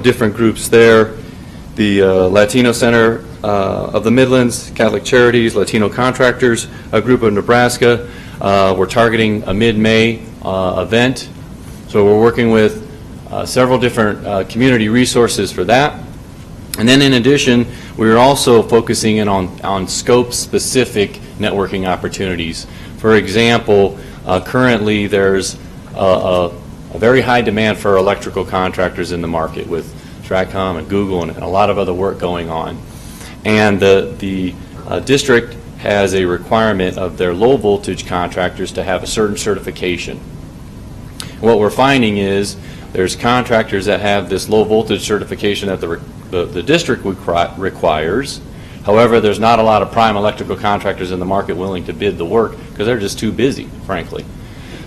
different groups there. The Latino Center of the Midlands, Catholic Charities, Latino Contractors, a group of Nebraska. We're targeting a mid-May event. So we're working with several different community resources for that. And then in addition, we're also focusing in on scope-specific networking opportunities. For example, currently there's a very high demand for electrical contractors in the market with Stratcom and Google and a lot of other work going on. And the district has a requirement of their low voltage contractors to have a certain certification. What we're finding is there's contractors that have this low voltage certification that the district requires. However, there's not a lot of prime electrical contractors in the market willing to bid the work because they're just too busy, frankly.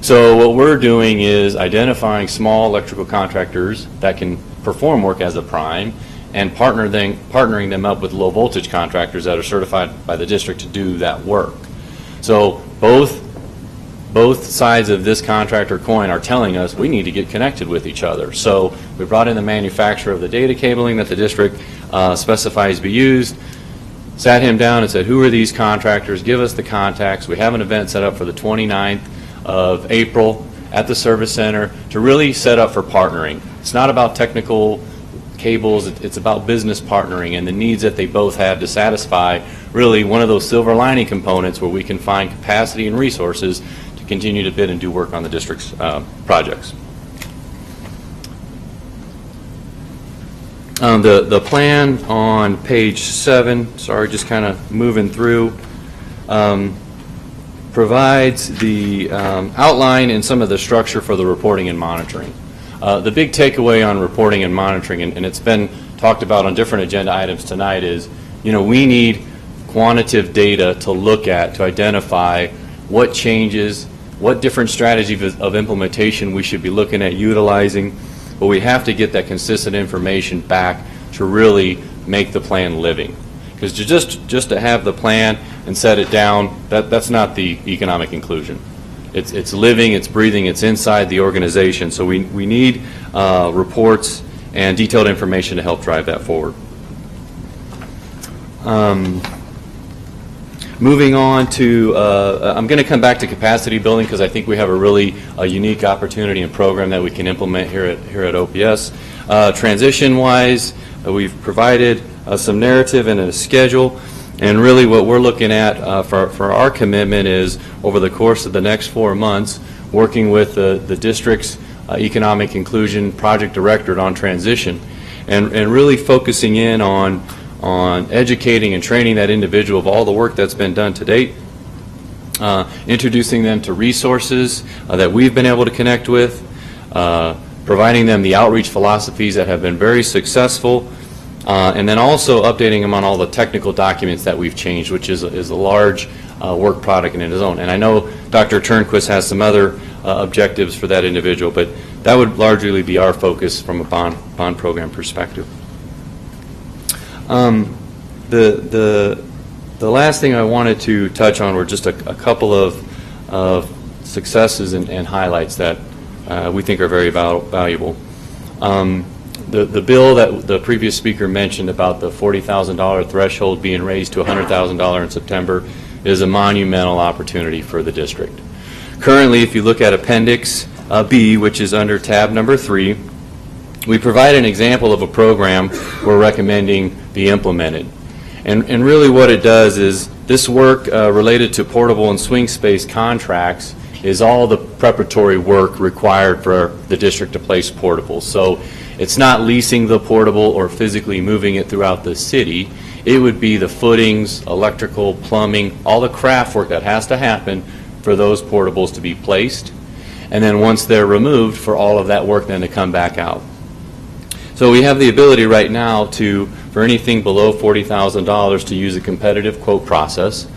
So what we're doing is identifying small electrical contractors that can perform work as a prime and partnering them up with low voltage contractors that are certified by the district to do that work. So both sides of this contractor coin are telling us we need to get connected with each other. So we brought in the manufacturer of the data cabling that the district specifies be used, sat him down and said, who are these contractors? Give us the contacts. We have an event set up for the 29th of April at the service center to really set up for partnering. It's not about technical cables, it's about business partnering and the needs that they both have to satisfy really one of those silver lining components where we can find capacity and resources to continue to bid and do work on the district's projects. The plan on page 7, sorry, just kind of moving through, provides the outline and some of the structure for the reporting and monitoring. The big takeaway on reporting and monitoring, and it's been talked about on different agenda items tonight, is we need quantitative data to look at to identify what changes, what different strategies of implementation we should be looking at utilizing, but we have to get that consistent information back to really make the plan living. Because just to have the plan and set it down, that's not the economic inclusion. It's living, it's breathing, it's inside the organization. So we need reports and detailed information to help drive that forward. Moving on to, I'm going to come back to capacity building because I think we have a really unique opportunity and program that we can implement here at OPS. Transition-wise, we've provided some narrative and a schedule. And really what we're looking at for our commitment is over the course of the next 4 months, working with the district's economic inclusion project directorate on transition and really focusing in on educating and training that individual of all the work that's been done to date, introducing them to resources that we've been able to connect with, providing them the outreach philosophies that have been very successful, and then also updating them on all the technical documents that we've changed, which is a large work product in its own. And I know Dr. Turnquist has some other objectives for that individual, but that would largely be our focus from a bond program perspective. The last thing I wanted to touch on were just a couple of successes and highlights that we think are very valuable. The bill that the previous speaker mentioned about the $40,000 threshold being raised to $100,000 in September is a monumental opportunity for the district. Currently, if you look at Appendix B, which is under tab number 3, we provide an example of a program we're recommending be implemented. And really what it does is this work related to portable and swing space contracts is all the preparatory work required for the district to place portables. So it's not leasing the portable or physically moving it throughout the city. It would be the footings, electrical, plumbing, all the craft work that has to happen for those portables to be placed. And then once they're removed, for all of that work then to come back out. So we have the ability right now for anything below $40,000 to use a competitive quote process.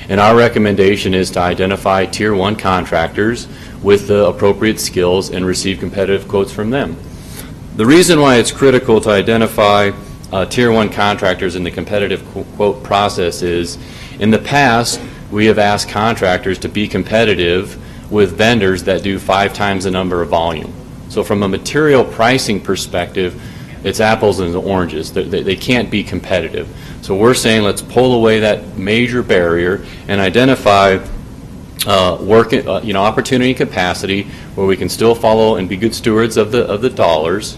And our recommendation is to identify Tier 1 contractors with the appropriate skills and receive competitive quotes from them. The reason why it's critical to identify Tier 1 contractors in the competitive quote process is, in the past, we have asked contractors to be competitive with vendors that do 5 times the number of volume. So from a material pricing perspective, it's apples and oranges. They can't be competitive. So we're saying let's pull away that major barrier and identify opportunity and capacity where we can still follow and be good stewards of the dollars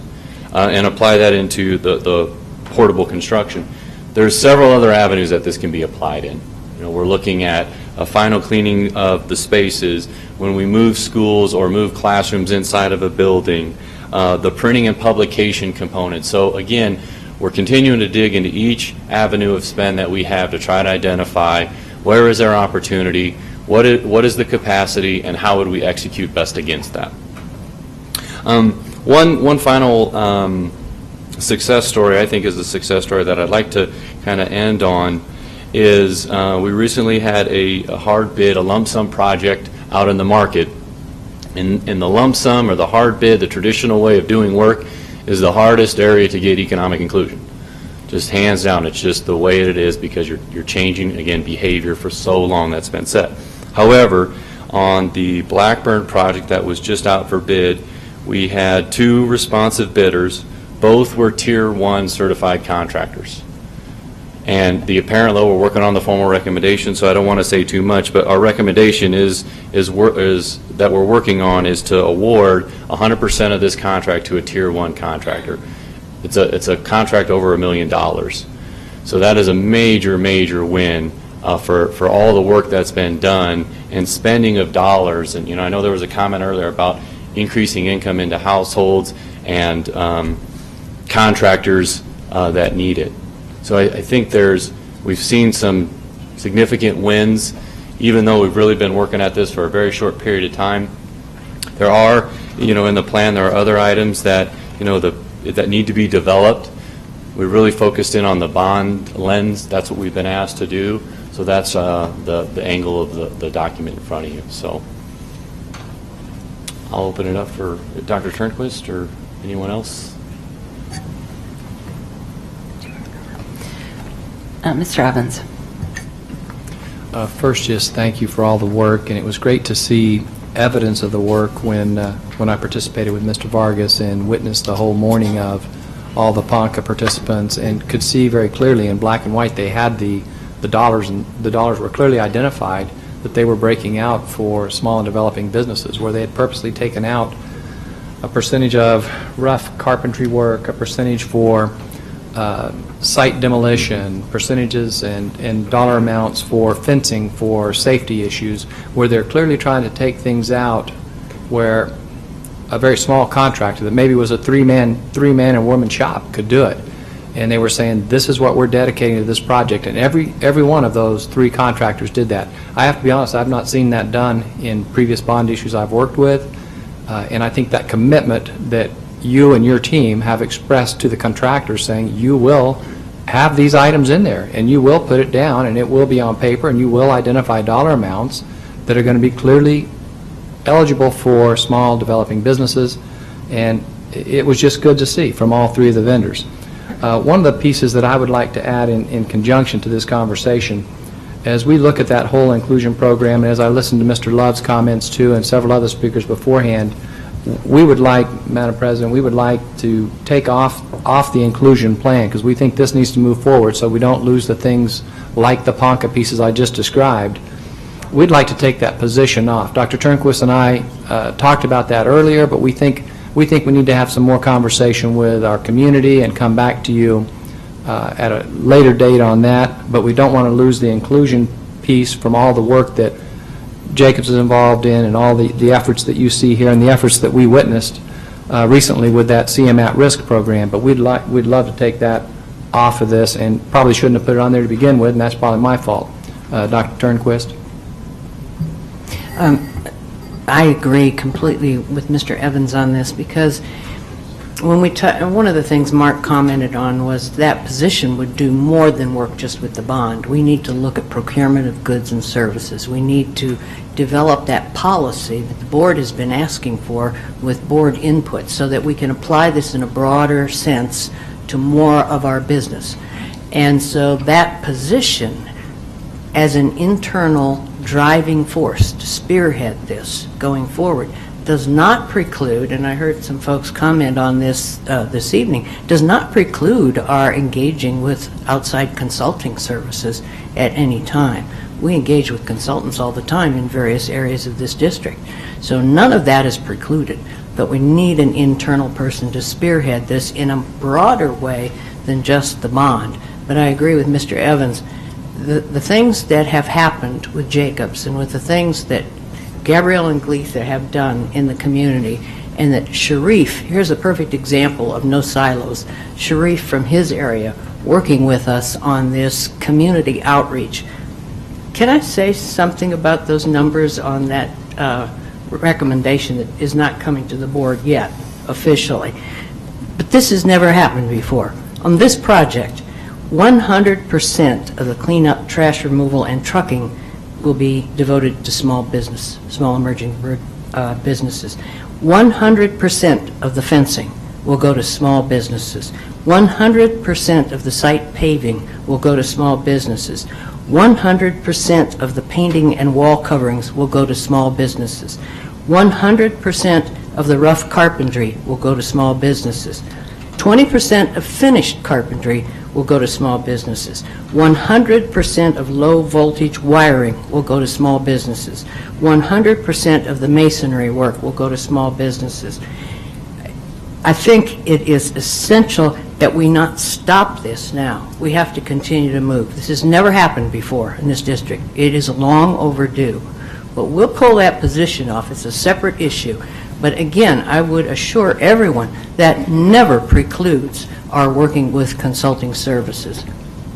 and apply that into the portable construction. There's several other avenues that this can be applied in. We're looking at a final cleaning of the spaces when we move schools or move classrooms inside of a building, the printing and publication component. So again, we're continuing to dig into each avenue of spend that we have to try to identify where is our opportunity, what is the capacity, and how would we execute best against that. One final success story, I think, is the success story that I'd like to kind of end on is we recently had a hard bid, a lump sum project out in the market. In the lump sum or the hard bid, the traditional way of doing work is the hardest area to get economic inclusion. Just hands down, it's just the way it is because you're changing, again, behavior for so long that's been set. However, on the Blackburn project that was just out for bid, we had 2 responsive bidders. Both were Tier 1 certified contractors. And the apparent low, we're working on the formal recommendation, so I don't want to say too much, but our recommendation is that we're working on is to award 100% of this contract to a Tier 1 contractor. It's a contract over $1 million. So that is a major, major win for all the work that's been done and spending of dollars. And I know there was a comment earlier about increasing income into households and contractors that need it. So I think we've seen some significant wins, even though we've really been working at this for a very short period of time. There are, in the plan, there are other items that, that need to be developed. We really focused in on the bond lens. That's what we've been asked to do. So that's the angle of the document in front of you. So I'll open it up for Dr. Turnquist or anyone else. Mr. Evans. First, just thank you for all the work, and it was great to see evidence of the work when I participated with Mr. Vargas and witnessed the whole morning of all the PONCA participants and could see very clearly in black and white they had the dollars, and the dollars were clearly identified that they were breaking out for small and developing businesses where they had purposely taken out a percentage of rough carpentry work, a percentage for site demolition, percentages and dollar amounts for fencing for safety issues, where they're clearly trying to take things out where a very small contractor that maybe was a three-man and woman shop could do it. And they were saying, this is what we're dedicating to this project. And every one of those 3 contractors did that. I have to be honest, I've not seen that done in previous bond issues I've worked with. And I think that commitment that you and your team have expressed to the contractors saying you will have these items in there and you will put it down and it will be on paper and you will identify dollar amounts that are going to be clearly eligible for small developing businesses, and it was just good to see from all 3 of the vendors. One of the pieces that I would like to add in conjunction to this conversation, as we look at that whole inclusion program, and as I listened to Mr. Love's comments too and several other speakers beforehand, we would like, Madam President, we would like to take off the inclusion plan because we think this needs to move forward so we don't lose the things like the PONCA pieces I just described. We'd like to take that position off. Dr. Turnquist and I talked about that earlier, but we think we need to have some more conversation with our community and come back to you at a later date on that, but we don't want to lose the inclusion piece from all the work that Jacobs is involved in and all the efforts that you see here and the efforts that we witnessed recently with that CM at Risk program. But we'd love to take that off of this and probably shouldn't have put it on there to begin with, and that's probably my fault. Dr. Turnquist? I agree completely with Mr. Evans on this because when one of the things Mark commented on was that position would do more than work just with the bond. We need to look at procurement of goods and services. We need to develop that policy that the board has been asking for with board input so that we can apply this in a broader sense to more of our business. And so that position as an internal driving force to spearhead this going forward, does not preclude, and I heard some folks comment on this this evening, does not preclude our engaging with outside consulting services at any time. We engage with consultants all the time in various areas of this district. So none of that is precluded, but we need an internal person to spearhead this in a broader way than just the bond. But I agree with Mr. Evans. The things that have happened with Jacobs and with the things that Gabrielle and Gleitha have done in the community, and that Sharif, here's a perfect example of no silos, Sharif from his area working with us on this community outreach. Can I say something about those numbers on that recommendation that is not coming to the board yet officially? But this has never happened before. On this project, 100% of the cleanup, trash removal, and trucking will be devoted to small business, small emerging businesses. 100% of the fencing will go to small businesses. 100% of the site paving will go to small businesses. 100% of the painting and wall coverings will go to small businesses. 100% of the rough carpentry will go to small businesses. 20% of finished carpentry will go to small businesses. 100% of low voltage wiring will go to small businesses. 100% of the masonry work will go to small businesses. I think it is essential that we not stop this now. We have to continue to move. This has never happened before in this district. It is long overdue. But we'll pull that position off. It's a separate issue. But again, I would assure everyone that never precludes our working with consulting services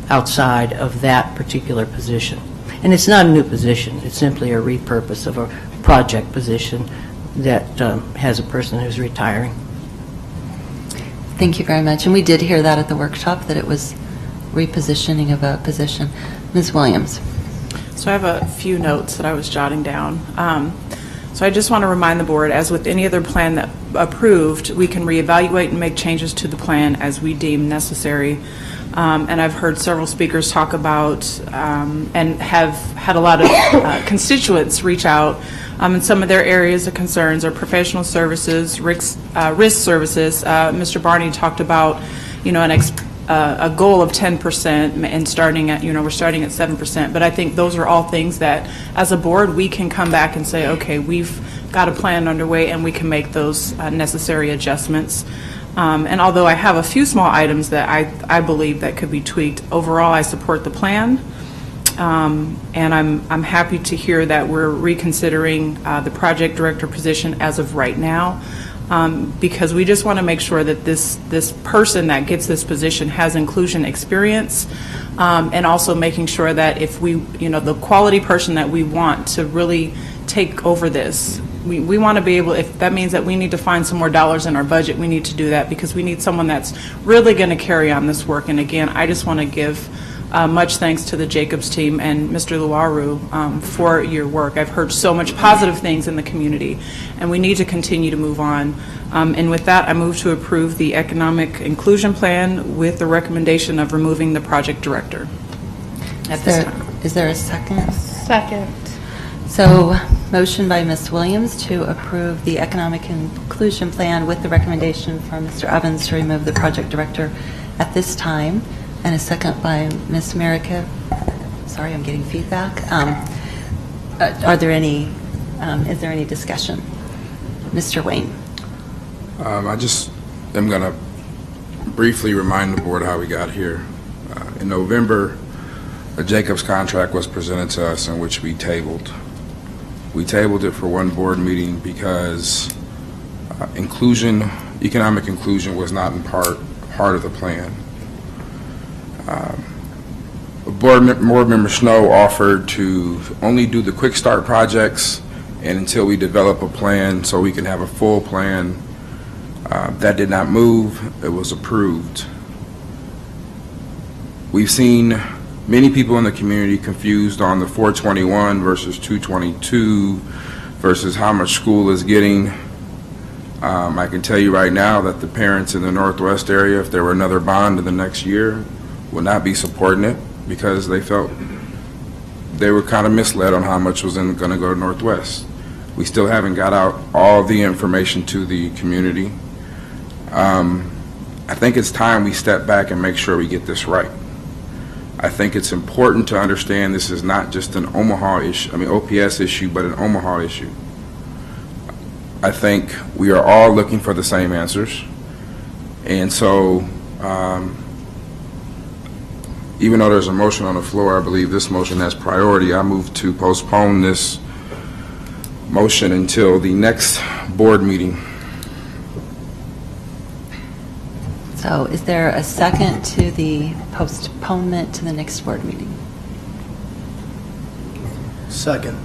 outside of that particular position. And it's not a new position. It's simply a repurpose of a project position that has a person who's retiring. Thank you very much. And we did hear that at the workshop, that it was repositioning of a position. Ms. Williams. So I have a few notes that I was jotting down. So I just want to remind the board, as with any other plan that approved, we can reevaluate and make changes to the plan as we deem necessary. And I've heard several speakers talk about and have had a lot of constituents reach out in some of their areas of concerns are professional services, risk services. Mr. Barney talked about, a goal of 10% and starting at, we're starting at 7%. But I think those are all things that, as a board, we can come back and say, okay, we've got a plan underway and we can make those necessary adjustments. And although I have a few small items that I believe that could be tweaked, overall I support the plan. And I'm happy to hear that we're reconsidering the project director position as of right now. Because we just want to make sure that this person that gets this position has inclusion experience, and also making sure that if we, the quality person that we want to really take over this, we want to be able, if that means that we need to find some more dollars in our budget, we need to do that, because we need someone that's really going to carry on this work. And again, I just want to give much thanks to the Jacobs team and Mr. Luaru for your work. I've heard so much positive things in the community, and we need to continue to move on. And with that, I move to approve the economic inclusion plan with the recommendation of removing the project director at this time. Is there a second? Second. So, motion by Ms. Williams to approve the economic inclusion plan with the recommendation from Mr. Evans to remove the project director at this time. And a second by Ms. Merica. Sorry, I'm getting feedback. Are there any, is there any discussion? Mr. Wayne. I just am going to briefly remind the board how we got here. In November, a Jacobs contract was presented to us in which we tabled. We tabled it for one board meeting because economic inclusion was not in part of the plan. Board Member Snow offered to only do the quick start projects and until we develop a plan so we can have a full plan. That did not move. It was approved. We've seen many people in the community confused on the 421 versus 222 versus how much school is getting. I can tell you right now that the parents in the Northwest area, if there were another bond in the next year, would not be supporting it because they felt they were kind of misled on how much was going to go to Northwest. We still haven't got out all the information to the community. I think it's time we step back and make sure we get this right. I think it's important to understand this is not just an Omaha issue, OPS issue, but an Omaha issue. I think we are all looking for the same answers. And so, even though there's a motion on the floor, I believe this motion has priority. I move to postpone this motion until the next board meeting. So is there a second to the postponement to the next board meeting? Second.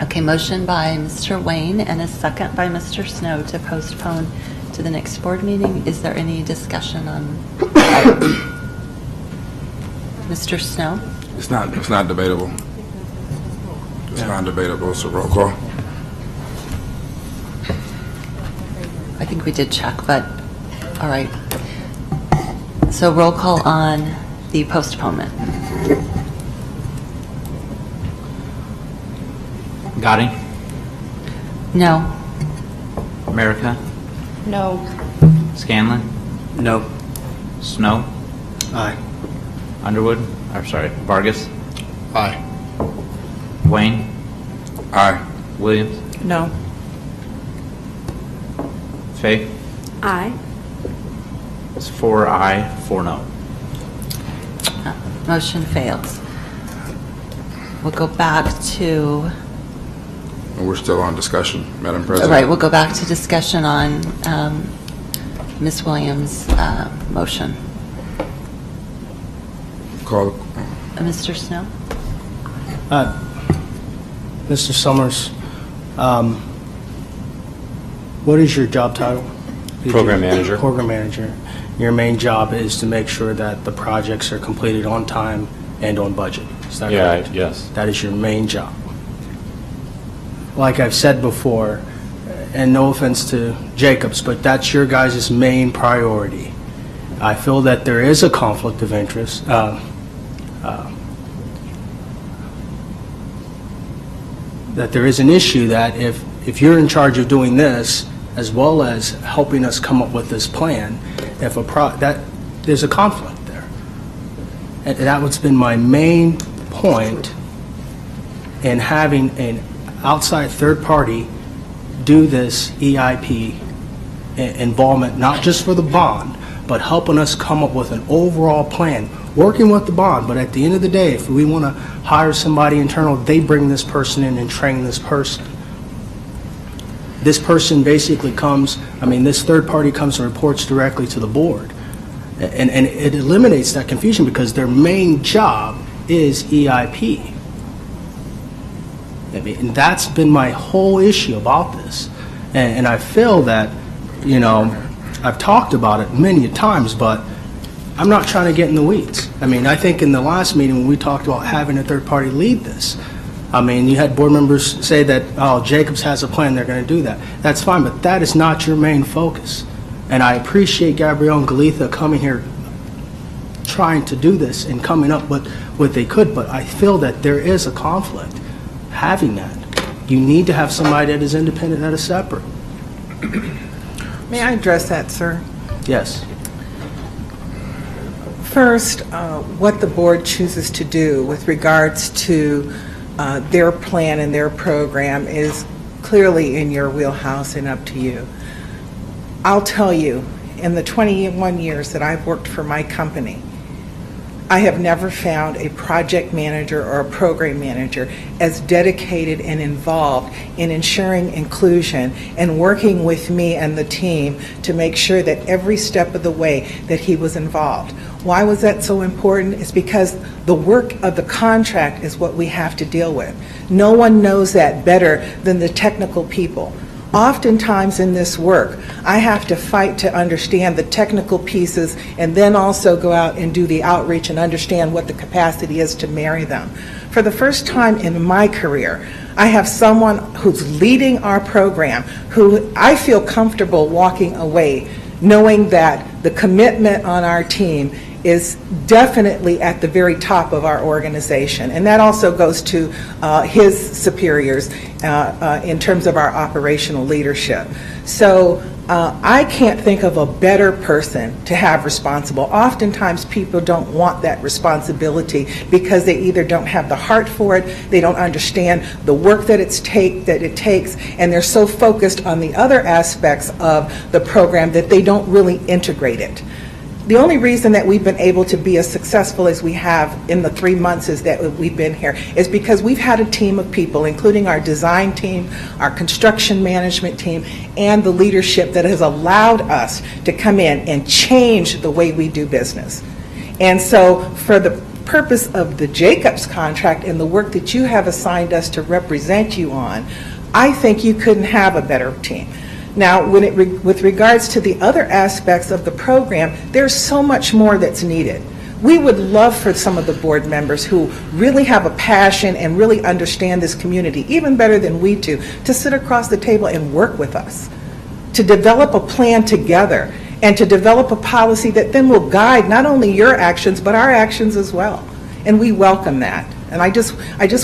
Okay, motion by Mr. Wayne and a second by Mr. Snow to postpone to the next board meeting. Is there any discussion on Mr. Snow? It's not debatable. It's not debatable. It's a roll call. I think we did check, but, all right. So roll call on the postponement. Gotti? No. America? No. Scanlon? No. Snow? Aye. Underwood? Vargas? Aye. Wayne? Aye. Williams? No. Fay? Aye. It's 4 aye, 4 no. Motion fails. We'll go back to, And we're still on discussion, Madam all President. right, we'll go back to discussion on Ms. Williams' motion. Call. Mr. Snow? Mr. Summers, what is your job title? Program manager. Program manager. Your main job is to make sure that the projects are completed on time and on budget. Is that Yeah, correct? yes. That is your main job. Like I've said before, and no offense to Jacobs, but that's your guys' main priority. I feel that there is a conflict of interest. That there is an issue that if you're in charge of doing this, as well as helping us come up with this plan, that there's a conflict there. And that was been my main point in having an outside third party do this EIP involvement, not just for the bond, but helping us come up with an overall plan, working with the bond. But at the end of the day, if we want to hire somebody internal, they bring this person in and train this person. This person basically comes, this third party comes and reports directly to the board. And it eliminates that confusion because their main job is EIP. And that's been my whole issue about this. And I feel that, I've talked about it many times, but I'm not trying to get in the weeds. I think in the last meeting when we talked about having a third party lead this, you had board members say that, oh, Jacobs has a plan, they're going to do that. That's fine, but that is not your main focus. And I appreciate Gabrielle and Galitha coming here trying to do this and coming up with what they could, but I feel that there is a conflict having that. You need to have somebody that is independent, that is separate. May I address that, sir? Yes. First, what the board chooses to do with regards to their plan and their program is clearly in your wheelhouse and up to you. I'll tell you, in the 21 years that I've worked for my company, I have never found a project manager or a program manager as dedicated and involved in ensuring inclusion and working with me and the team to make sure that every step of the way that he was involved. Why was that so important? It's because the work of the contract is what we have to deal with. No one knows that better than the technical people. Oftentimes in this work, I have to fight to understand the technical pieces and then also go out and do the outreach and understand what the capacity is to marry them. For the first time in my career, I have someone who's leading our program who I feel comfortable walking away knowing that the commitment on our team is definitely at the very top of our organization. And that also goes to his superiors in terms of our operational leadership. So I can't think of a better person to have responsible. Oftentimes people don't want that responsibility because they either don't have the heart for it, they don't understand the work that it takes, and they're so focused on the other aspects of the program that they don't really integrate it. The only reason that we've been able to be as successful as we have in the 3 months that we've been here is because we've had a team of people, including our design team, our construction management team, and the leadership that has allowed us to come in and change the way we do business. And so for the purpose of the Jacobs contract and the work that you have assigned us to represent you on, I think you couldn't have a better team. Now, with regards to the other aspects of the program, there's so much more that's needed. We would love for some of the board members who really have a passion and really understand this community, even better than we do, to sit across the table and work with us, to develop a plan together, and to develop a policy that then will guide not only your actions, but our actions as well. And we welcome that. And I just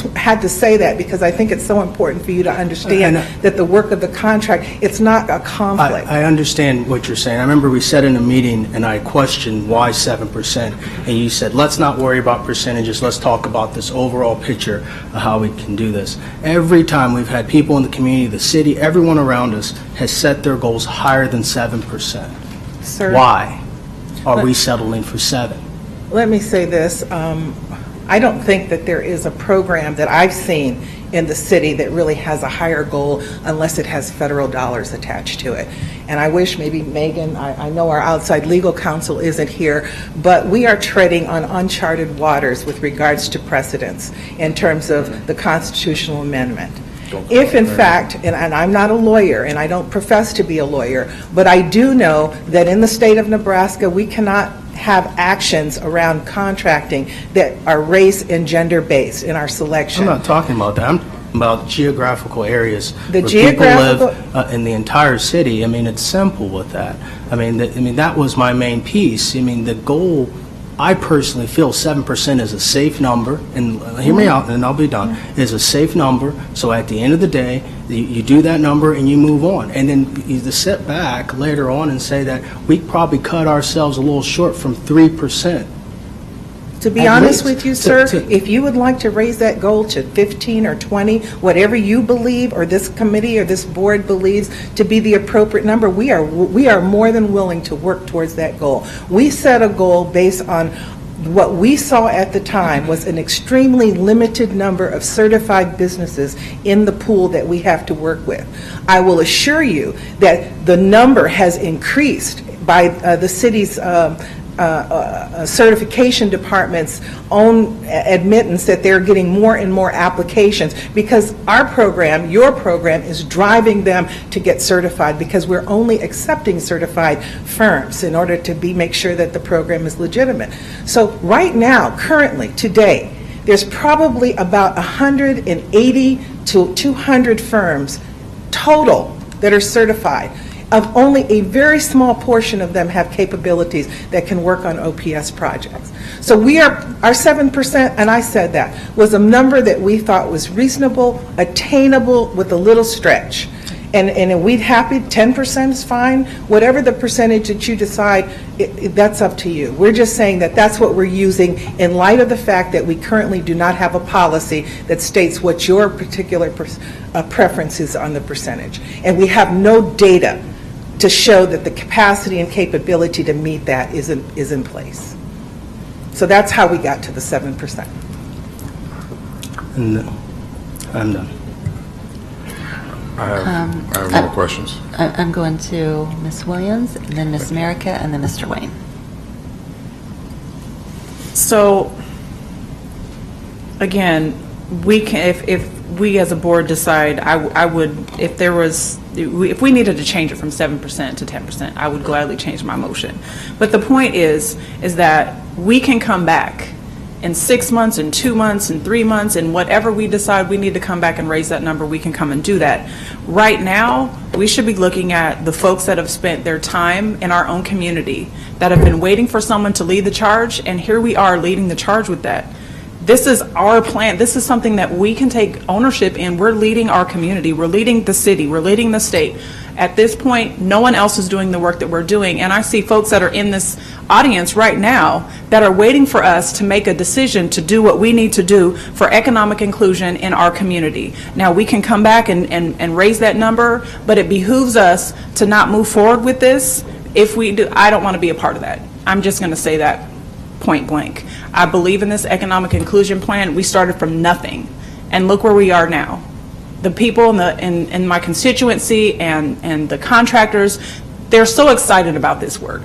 had to say that because I think it's so important for you to understand that the work of the contract, it's not a conflict. I understand what you're saying. I remember we said in a meeting, and I questioned why 7%, and you said, let's not worry about percentages, let's talk about this overall picture of how we can do this. Every time we've had people in the community, the city, everyone around us has set their goals higher than 7%. Sir, Why are we settling for 7? let me say this. I don't think that there is a program that I've seen in the city that really has a higher goal unless it has federal dollars attached to it. And I wish maybe Megan, I know our outside legal counsel isn't here, but we are treading on uncharted waters with regards to precedents in terms of the constitutional amendment. If in fact, and I'm not a lawyer and I don't profess to be a lawyer, but I do know that in the state of Nebraska we cannot have actions around contracting that are race and gender based in our selection. I'm not talking about that. I'm talking about geographical areas The where geographical- people live in the entire city. I mean, it's simple with that. I mean, that was my main piece. I mean, the goal, I personally feel 7% is a safe number, and hear me out and I'll be done, is a safe number, so at the end of the day, you do that number and you move on. And then you just sit back later on and say that we probably cut ourselves a little short from 3%. To be At honest least. with you, sir, To- if you would like to raise that goal to 15 or 20, whatever you believe or this committee or this board believes to be the appropriate number, we are more than willing to work towards that goal. We set a goal based on what we saw at the time was an extremely limited number of certified businesses in the pool that we have to work with. I will assure you that the number has increased by the city's certification department's own admittance that they're getting more and more applications because our program, your program, is driving them to get certified because we're only accepting certified firms in order to make sure that the program is legitimate. So right now, currently, today, there's probably about 180 to 200 firms total that are certified. Of only a very small portion of them have capabilities that can work on OPS projects. So our 7%, and I said that, was a number that we thought was reasonable, attainable with a little stretch. And we'd happy, 10% is fine, whatever the percentage that you decide, that's up to you. We're just saying that that's what we're using in light of the fact that we currently do not have a policy that states what your particular preference is on the percentage. And we have no data to show that the capacity and capability to meet that is in place. So that's how we got to the 7%. And I'm done. I have more questions. I'm going to Ms. Williams, and then Ms. Merica, and then Mr. Wayne. So, again, we can, if we as a board decide, I would, if we needed to change it from 7% to 10%, I would gladly change my motion. But the point is that we can come back in 6 months, in 2 months, in 3 months, and whatever we decide we need to come back and raise that number, we can come and do that. Right now, we should be looking at the folks that have spent their time in our own community, that have been waiting for someone to lead the charge, and here we are leading the charge with that. This is our plan. This is something that we can take ownership in. We're leading our community. We're leading the city. We're leading the state. At this point, no one else is doing the work that we're doing. And I see folks that are in this audience right now that are waiting for us to make a decision to do what we need to do for economic inclusion in our community. Now, we can come back and raise that number, but it behooves us to not move forward with this. If we do, I don't want to be a part of that. I'm just going to say that point blank. I believe in this economic inclusion plan. We started from nothing, and look where we are now. The people in my constituency and the contractors, they're so excited about this work.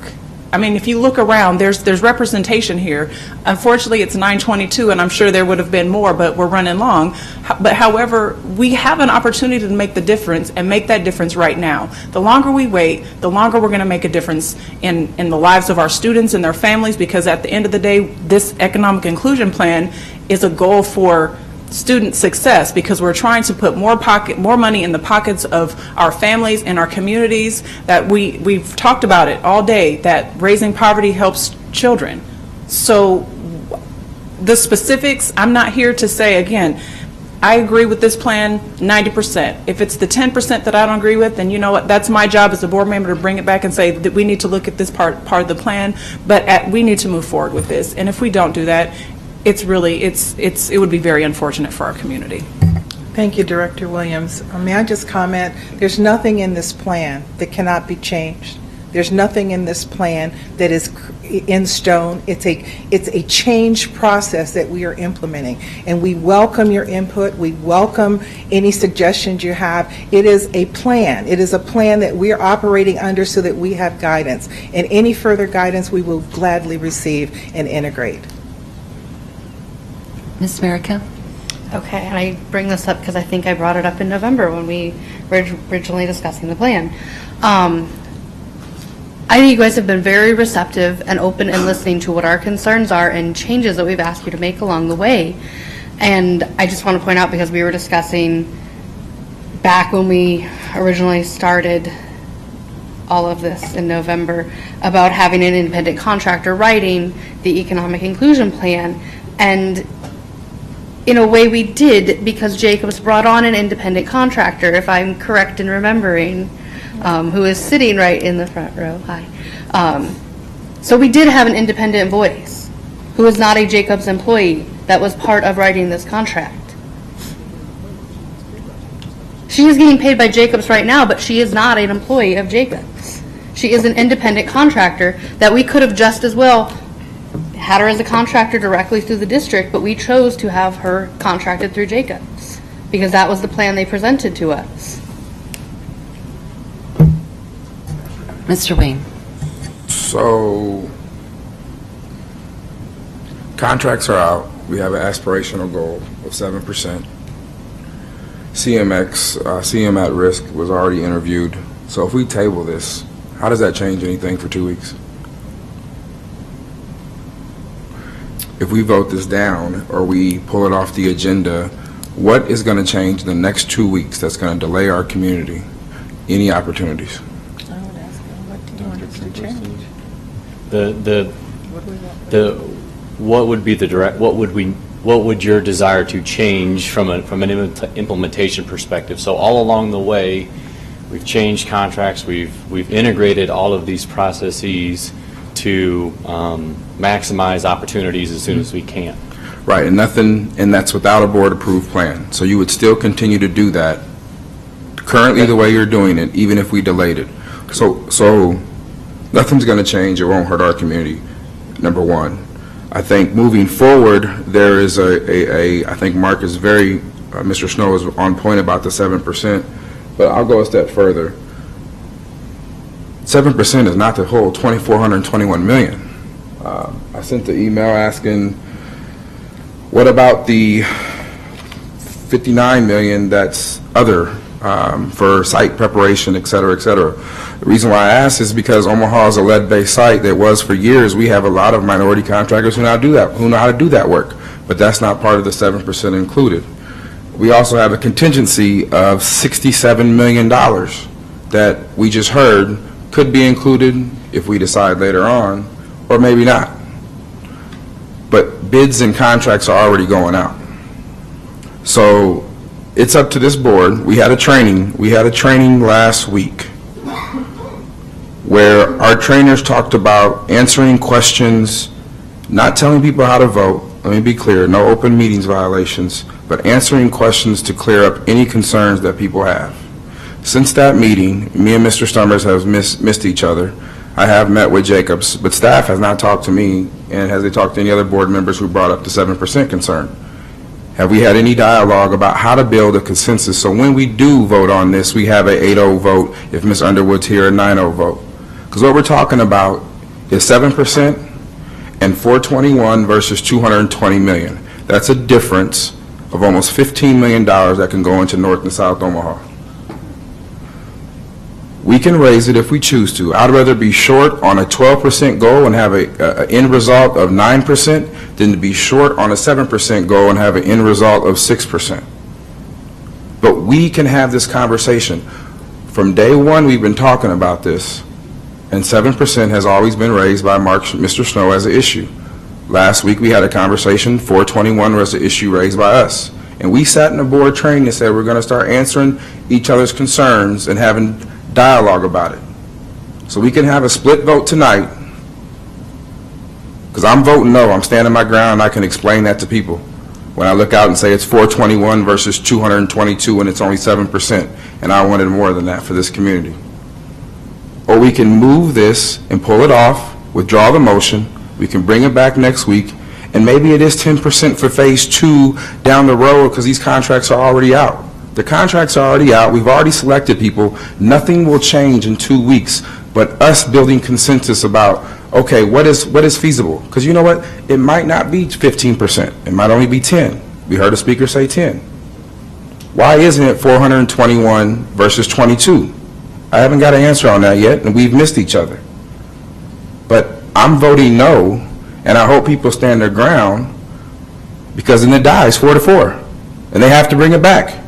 I mean, if you look around, there's representation here. Unfortunately, it's 9:22, and I'm sure there would have been more, but we're running long. But however, we have an opportunity to make the difference and make that difference right now. The longer we wait, the longer we're going to make a difference in the lives of our students and their families, because at the end of the day, this economic inclusion plan is a goal for student success, because we're trying to put more money in the pockets of our families and our communities. That we've talked about it all day, that raising poverty helps children. So the specifics, I'm not here to say, again, I agree with this plan 90%. If it's the 10% that I don't agree with, then you know what, that's my job as a board member to bring it back and say that we need to look at this part of the plan, but we need to move forward with this. And if we don't do that, it would be very unfortunate for our community. Thank you, Director Williams. May I just comment, there's nothing in this plan that cannot be changed. There's nothing in this plan that is in stone. It's a change process that we are implementing, and we welcome your input. We welcome any suggestions you have. It is a plan. It is a plan that we are operating under so that we have guidance, and any further guidance we will gladly receive and integrate. Ms. Merica? Okay, and I bring this up because I think I brought it up in November when we were originally discussing the plan. I think you guys have been very receptive and open and listening to what our concerns are and changes that we've asked you to make along the way. And I just want to point out, because we were discussing back when we originally started all of this in November about having an independent contractor writing the economic inclusion plan. And in a way we did, because Jacobs brought on an independent contractor, if I'm correct in remembering, who is sitting right in the front row. Hi. So we did have an independent voice who is not a Jacobs employee that was part of writing this contract. She is getting paid by Jacobs right now, but she is not an employee of Jacobs. She is an independent contractor that we could have just as well had her as a contractor directly through the district, but we chose to have her contracted through Jacobs because that was the plan they presented to us. Mr. Wayne? So, contracts are out. We have an aspirational goal of 7%. CM at risk was already interviewed. So if we table this, how does that change anything for 2 weeks? If we vote this down or we pull it off the agenda, what is going to change in the next 2 weeks that's going to delay our community? Any opportunities? I would ask them, what do you want us to change? What would your desire to change from an implementation perspective? So all along the way, we've changed contracts, we've integrated all of these processes to maximize opportunities as soon as we can. Right, and that's without a board-approved plan. So you would still continue to do that currently the way you're doing it, even if we delayed it. So nothing's going to change. It won't hurt our community, number one. I think moving forward, there is I think Mark is Mr. Snow is on point about the 7%, but I'll go a step further. 7% is not the whole $2,421 million. I sent the email asking, what about the $59 million that's other for site preparation, et cetera, et cetera. The reason why I ask is because Omaha is a lead-based site that was for years. We have a lot of minority contractors who know how to do that work, but that's not part of the 7% included. We also have a contingency of $67 million that we just heard could be included if we decide later on, or maybe not. But bids and contracts are already going out. So it's up to this board. We had a training last week where our trainers talked about answering questions, not telling people how to vote. Let me be clear, no open meetings violations, but answering questions to clear up any concerns that people have. Since that meeting, me and Mr. Stummers have missed each other. I have met with Jacobs, but staff has not talked to me, and has they talked to any other board members who brought up the 7% concern? Have we had any dialogue about how to build a consensus so when we do vote on this, we have a 8-0 vote if Ms. Underwood's here, a 9-0 vote? Because what we're talking about is 7% and 421 versus 220 million. That's a difference of almost $15 million that can go into North and South Omaha. We can raise it if we choose to. I'd rather be short on a 12% goal and have an end result of 9% than to be short on a 7% goal and have an end result of 6%. But we can have this conversation. From day one, we've been talking about this, and 7% has always been raised by Mr. Snow as an issue. Last week, we had a conversation, 421 was the issue raised by us. And we sat in a board training and said we're going to start answering each other's concerns and having dialogue about it. So we can have a split vote tonight, because I'm voting no. I'm standing my ground, and I can explain that to people. When I look out and say it's 421 versus 222 and it's only 7%, and I wanted more than that for this community. Or we can move this and pull it off, withdraw the motion, we can bring it back next week, and maybe it is 10% for phase 2 down the road because these contracts are already out. The contracts are already out. We've already selected people. Nothing will change in 2 weeks, but us building consensus about, okay, what is feasible? Because you know what? It might not be 15%. It might only be 10. We heard a speaker say 10. Why isn't it 421 versus 22? I haven't got an answer on that yet, and we've missed each other. But I'm voting no, and I hope people stand their ground, because then it dies 4-4, and they have to bring it back.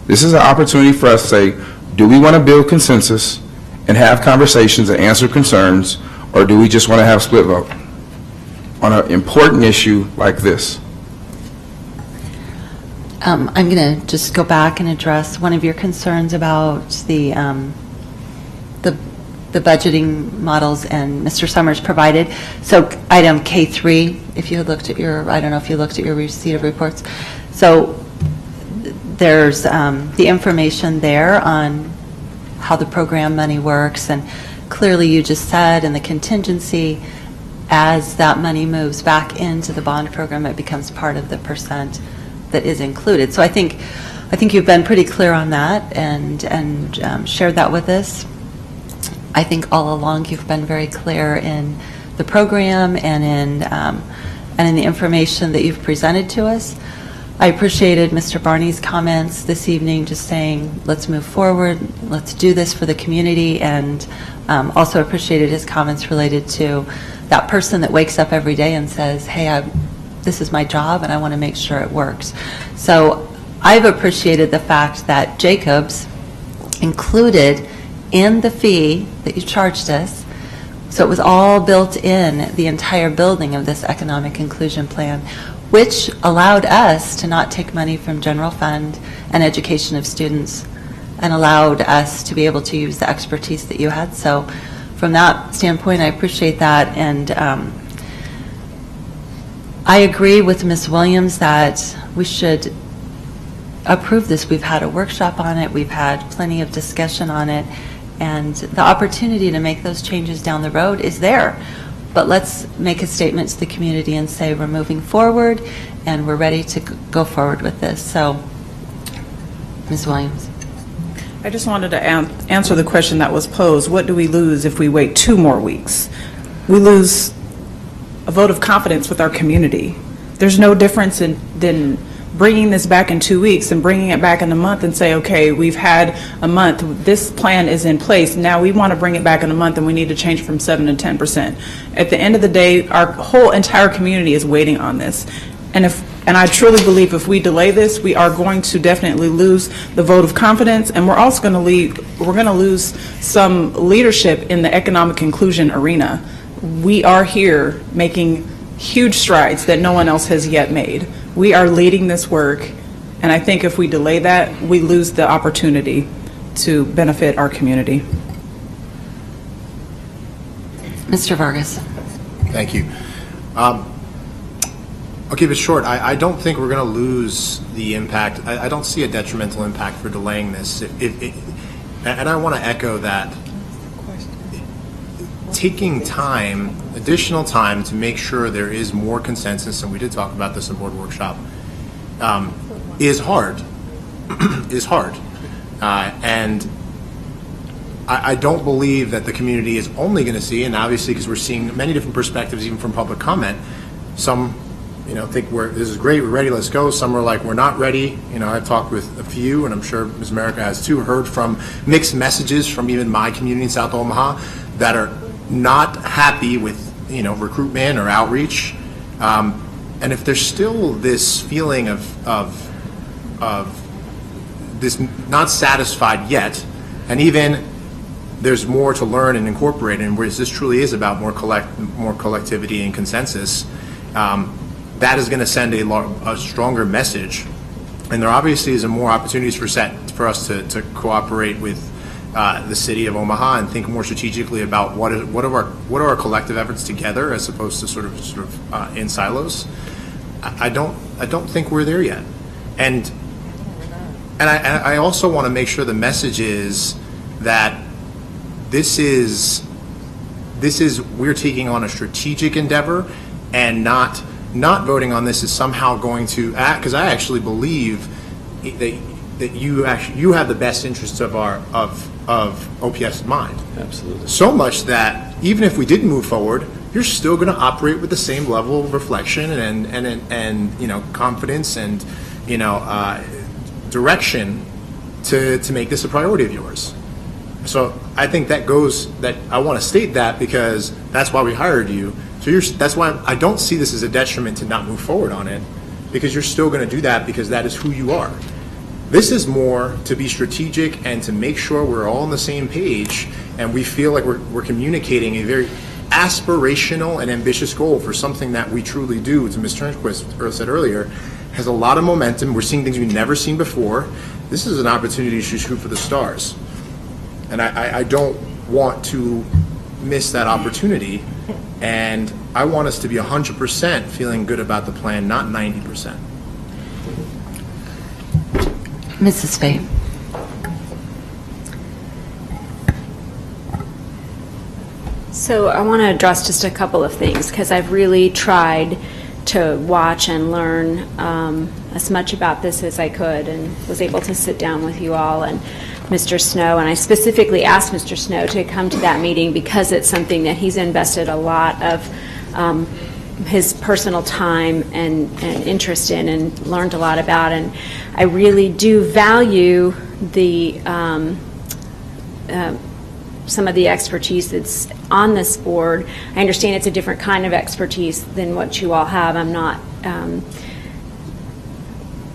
This is an opportunity for us to say, do we want to build consensus and have conversations and answer concerns, or do we just want to have split vote on an important issue like this? I'm going to just go back and address one of your concerns about the budgeting models and Mr. Summers provided. So item K3, if you had looked at your, I don't know if you looked at your receipt of reports. So there's the information there on how the program money works, and clearly you just said in the contingency, as that money moves back into the bond program, it becomes part of the percent that is included. So I think you've been pretty clear on that and shared that with us. I think all along you've been very clear in the program and in the information that you've presented to us. I appreciated Mr. Barney's comments this evening, just saying, let's move forward, let's do this for the community, and also appreciated his comments related to that person that wakes up every day and says, hey, this is my job and I want to make sure it works. So I've appreciated the fact that Jacobs included in the fee that you charged us, so it was all built in the entire building of this economic inclusion plan, which allowed us to not take money from general fund and education of students, and allowed us to be able to use the expertise that you had. So from that standpoint, I appreciate that. And I agree with Ms. Williams that we should approve this. We've had a workshop on it. We've had plenty of discussion on it. And the opportunity to make those changes down the road is there. But let's make a statement to the community and say we're moving forward and we're ready to go forward with this. So, Ms. Williams. I just wanted to answer the question that was posed. What do we lose if we wait 2 more weeks? We lose a vote of confidence with our community. There's no difference than bringing this back in 2 weeks and bringing it back in a month and say, okay, we've had a month, this plan is in place, now we want to bring it back in a month and we need to change from 7 to 10%. At the end of the day, our whole entire community is waiting on this. And I truly believe if we delay this, we are going to definitely lose the vote of confidence, and we're also going to lose some leadership in the economic inclusion arena. We are here making huge strides that no one else has yet made. We are leading this work, and I think if we delay that, we lose the opportunity to benefit our community. Mr. Vargas. Thank you. I'll keep it short. I don't think we're going to lose the impact. I don't see a detrimental impact for delaying this. And I want to echo that. Taking time, additional time to make sure there is more consensus, and we did talk about this in board workshop, is hard. Is hard. And I don't believe that the community is only going to see, and obviously because we're seeing many different perspectives even from public comment, some think this is great, we're ready, let's go. Some are like, we're not ready. I've talked with a few, and I'm sure Ms. America has too, heard from mixed messages from even my community in South Omaha that are not happy with, recruitment or outreach. And if there's still this feeling of this not satisfied yet, and even there's more to learn and incorporate, and whereas this truly is about more collectivity and consensus, that is going to send a stronger message. And there obviously is more opportunities for us to cooperate with the city of Omaha and think more strategically about what are our collective efforts together as opposed to sort of in silos. I don't think we're there yet, and I also want to make sure the message is that this is we're taking on a strategic endeavor, and not voting on this is somehow going to act, because I actually believe that you have the best interests of OPS in mind. Absolutely. So much that even if we didn't move forward, you're still going to operate with the same level of reflection and confidence and direction to make this a priority of yours. So I think that I want to state that because that's why we hired you. So that's why I don't see this as a detriment to not move forward on it, because you're still going to do that because that is who you are. This is more to be strategic and to make sure we're all on the same page and we feel like we're communicating a very aspirational and ambitious goal for something that we truly do, as Ms. Turnquist said earlier, has a lot of momentum. We're seeing things we've never seen before. This is an opportunity to shoot for the stars. And I don't want to miss that opportunity. And I want us to be 100% feeling good about the plan, not 90%. Mrs. Fay. So I want to address just a couple of things because I've really tried to watch and learn as much about this as I could, and was able to sit down with you all and Mr. Snow, and I specifically asked Mr. Snow to come to that meeting because it's something that he's invested a lot of his personal time and interest in and learned a lot about, and I really do value the some of the expertise that's on this board. I understand it's a different kind of expertise than what you all have. I'm not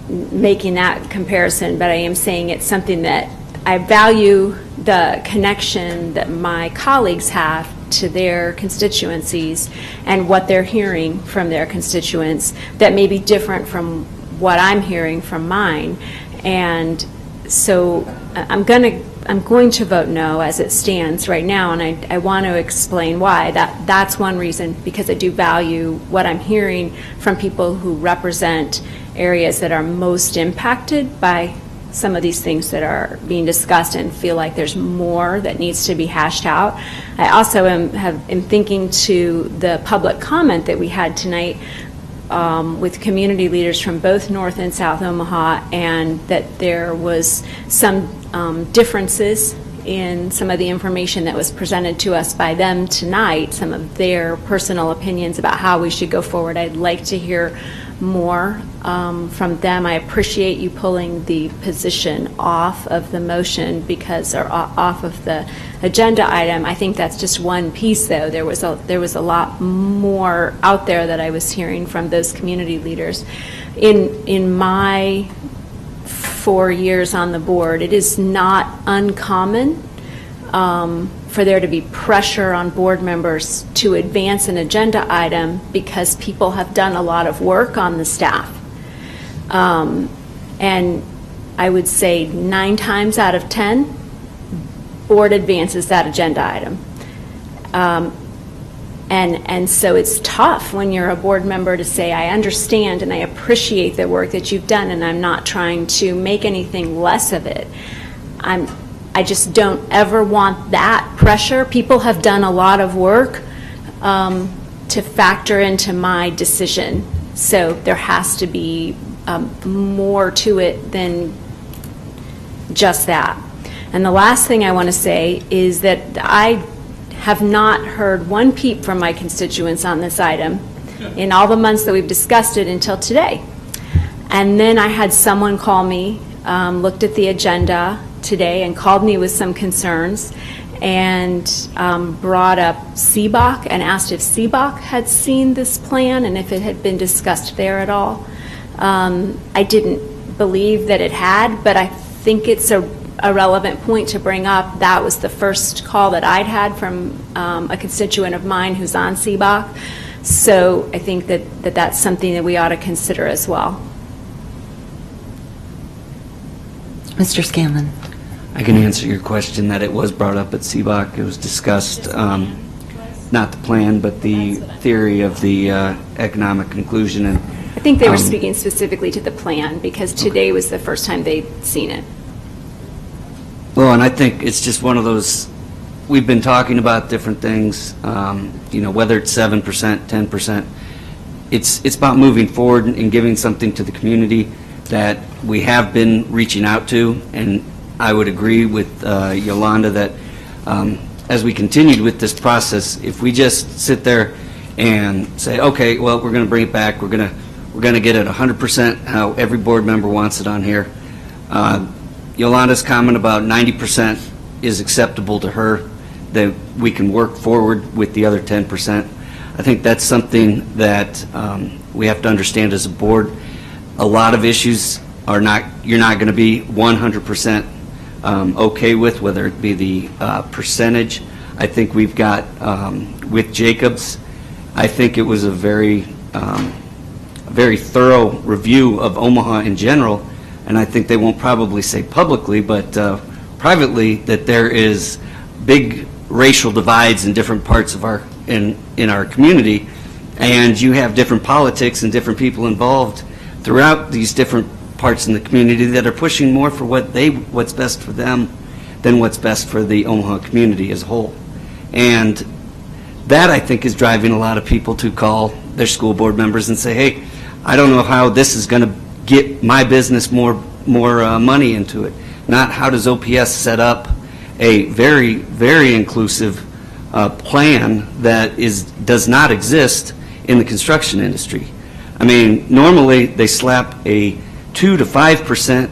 making that comparison, but I am saying it's something that I value the connection that my colleagues have to their constituencies and what they're hearing from their constituents that may be different from what I'm hearing from mine. And so I'm going to vote no as it stands right now, and I want to explain why. That's one reason, because I do value what I'm hearing from people who represent areas that are most impacted by some of these things that are being discussed, and feel like there's more that needs to be hashed out. I also am thinking to the public comment that we had tonight with community leaders from both North and South Omaha, and that there was some differences in some of the information that was presented to us by them tonight, some of their personal opinions about how we should go forward. I'd like to hear more from them. I appreciate you pulling the position off of the motion or off of the agenda item. I think that's just one piece, though. There was a lot more out there that I was hearing from those community leaders. In my 4 years on the board, it is not uncommon for there to be pressure on board members to advance an agenda item because people have done a lot of work on the staff. And I would say 9 times out of 10, board advances that agenda item. And so it's tough when you're a board member to say, I understand and I appreciate the work that you've done, and I'm not trying to make anything less of it. I just don't ever want that pressure. People have done a lot of work to factor into my decision. So there has to be more to it than just that. And the last thing I want to say is that I have not heard one peep from my constituents on this item in all the months that we've discussed it until today. And then I had someone call me, looked at the agenda today and called me with some concerns and brought up CBOC and asked if CBOC had seen this plan and if it had been discussed there at all. I didn't believe that it had, but I think it's a relevant point to bring up. That was the first call that I'd had from a constituent of mine who's on CBOC. So I think that that's something that we ought to consider as well. Mr. Scanlon. I can answer your question that it was brought up at CBOC. It was discussed, not the plan, but the theory of the economic inclusion. And I think they were speaking specifically to the plan because today was the first time they'd seen it. Well, and I think it's just one of those, we've been talking about different things, whether it's 7%, 10%. It's about moving forward and giving something to the community that we have been reaching out to. And I would agree with Yolanda that as we continued with this process, if we just sit there and say, okay, well, we're going to bring it back, we're going to get it 100% how every board member wants it on here. Yolanda's comment about 90% is acceptable to her, that we can work forward with the other 10%. I think that's something that we have to understand as a board. A lot of issues you're not going to be 100% okay with, whether it be the percentage. I think we've got, with Jacobs, I think it was a very thorough review of Omaha in general. And I think they won't probably say publicly, but privately, that there is big racial divides in different parts of in our community, and you have different politics and different people involved throughout these different parts in the community that are pushing more for what's best for them than what's best for the Omaha community as a whole. And that, I think, is driving a lot of people to call their school board members and say, hey, I don't know how this is going to get my business more money into it. Not how does OPS set up a very, very inclusive plan that does not exist in the construction industry. I mean, normally they slap a 2 to 5%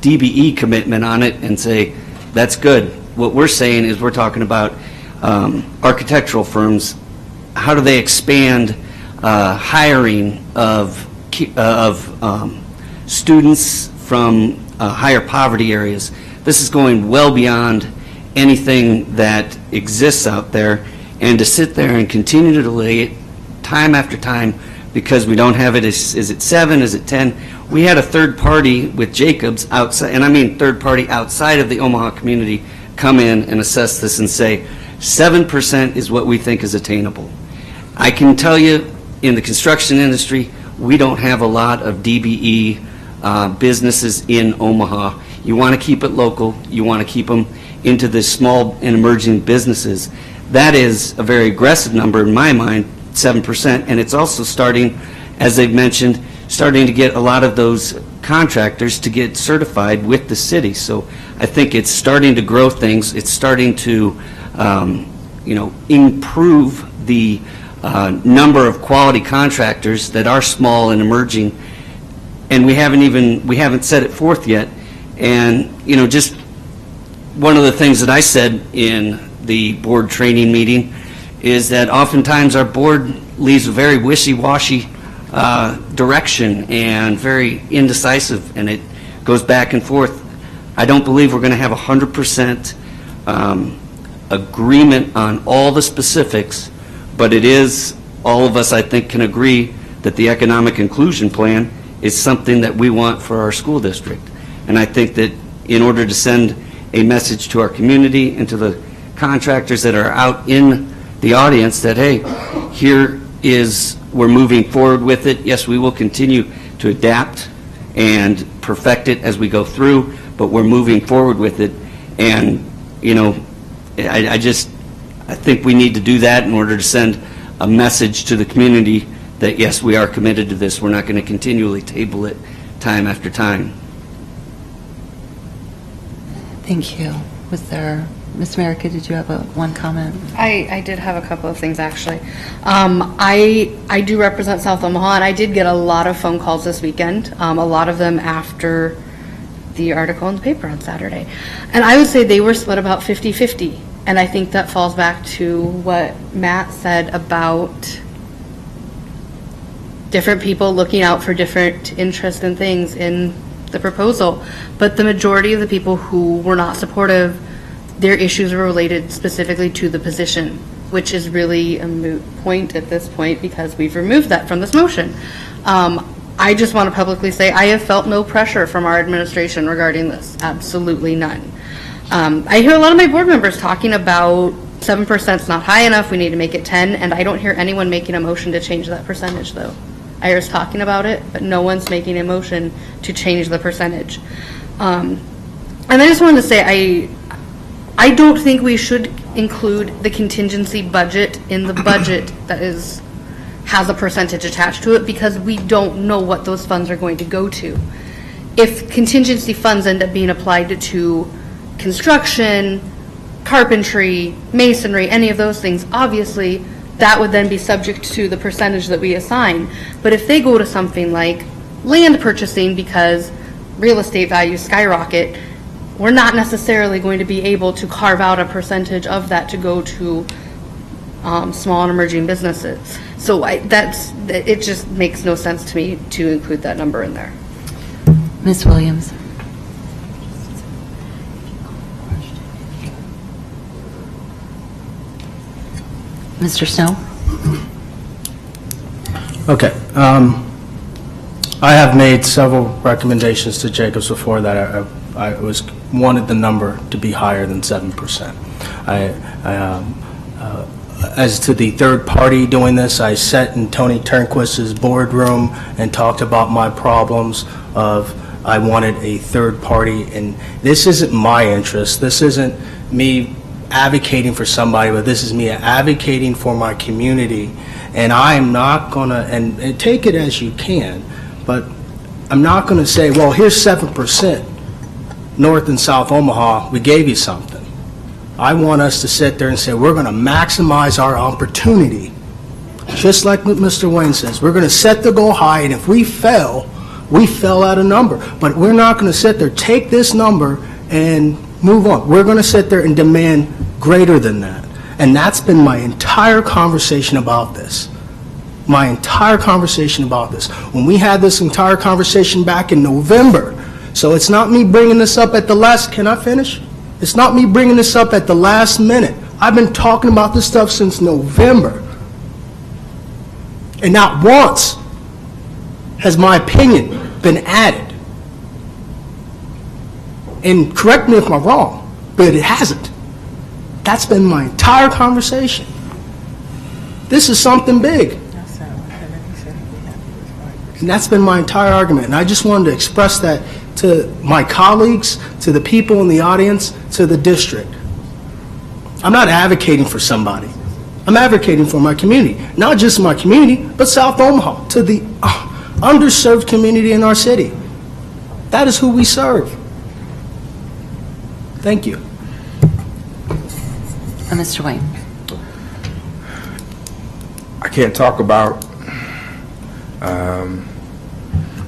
DBE commitment on it and say, that's good. What we're saying is we're talking about architectural firms. How do they expand hiring of students from higher poverty areas? This is going well beyond anything that exists out there, and to sit there and continue to delay it time after time because we don't have it, is it 7, is it 10? We had a third party with Jacobs outside, and I mean third party outside of the Omaha community, come in and assess this and say 7% is what we think is attainable. I can tell you in the construction industry, we don't have a lot of DBE businesses in Omaha. You want to keep it local. You want to keep them into the small and emerging businesses. That is a very aggressive number in my mind, 7%, and it's also starting, as they've mentioned, starting to get a lot of those contractors to get certified with the city. So I think it's starting to grow things. It's starting to, improve the number of quality contractors that are small and emerging. And we haven't set it forth yet. And, just one of the things that I said in the board training meeting is that oftentimes our board leaves a very wishy-washy direction and very indecisive, and it goes back and forth. I don't believe we're going to have 100% agreement on all the specifics, but it is, all of us, I think, can agree that the economic inclusion plan is something that we want for our school district. And I think that in order to send a message to our community and to the contractors that are out in the audience that, hey, we're moving forward with it. Yes, we will continue to adapt and perfect it as we go through, but we're moving forward with it. And, I think we need to do that in order to send a message to the community that, yes, we are committed to this. We're not going to continually table it time after time. Thank you. Was there, Ms. Merica, did you have one comment? I did have a couple of things, actually. I do represent South Omaha, and I did get a lot of phone calls this weekend, a lot of them after the article in the paper on Saturday. And I would say they were split about 50-50. And I think that falls back to what Matt said about different people looking out for different interests and things in the proposal. But the majority of the people who were not supportive, their issues were related specifically to the position, which is really a moot point at this point because we've removed that from this motion. I just want to publicly say I have felt no pressure from our administration regarding this, absolutely none. I hear a lot of my board members talking about 7% is not high enough, we need to make it 10, and I don't hear anyone making a motion to change that percentage, though. I hear us talking about it, but no one's making a motion to change the percentage. And I just wanted to say, I don't think we should include the contingency budget in the budget that has a percentage attached to it because we don't know what those funds are going to go to. If contingency funds end up being applied to construction, carpentry, masonry, any of those things, obviously that would then be subject to the percentage that we assign. But if they go to something like land purchasing because real estate values skyrocket, we're not necessarily going to be able to carve out a percentage of that to go to small and emerging businesses. So it just makes no sense to me to include that number in there. Ms. Williams. Mr. Snow? Okay. I have made several recommendations to Jacobs before that I wanted the number to be higher than 7%. As to the third party doing this, I sat in Tony Turnquist's boardroom and talked about my problems of I wanted a third party, and this isn't my interest. This isn't me advocating for somebody, but this is me advocating for my community. And I'm not going to, and take it as you can, but I'm not going to say, well, here's 7%, North and South Omaha, we gave you something. I want us to sit there and say, we're going to maximize our opportunity. Just like what Mr. Wayne says, we're going to set the goal high, and if we fell at a number. But we're not going to sit there, take this number, and move on. We're going to sit there and demand greater than that. And that's been my entire conversation about this. My entire conversation about this. When we had this entire conversation back in November, so it's not me bringing this up at the last, can I finish? It's not me bringing this up at the last minute. I've been talking about this stuff since November. And not once has my opinion been added. And correct me if I'm wrong, but it hasn't. That's been my entire conversation. This is something big. And that's been my entire argument. And I just wanted to express that to my colleagues, to the people in the audience, to the district. I'm not advocating for somebody. I'm advocating for my community. Not just my community, but South Omaha, to the underserved community in our city. That is who we serve. Thank you. Mr. Wayne. I can't talk about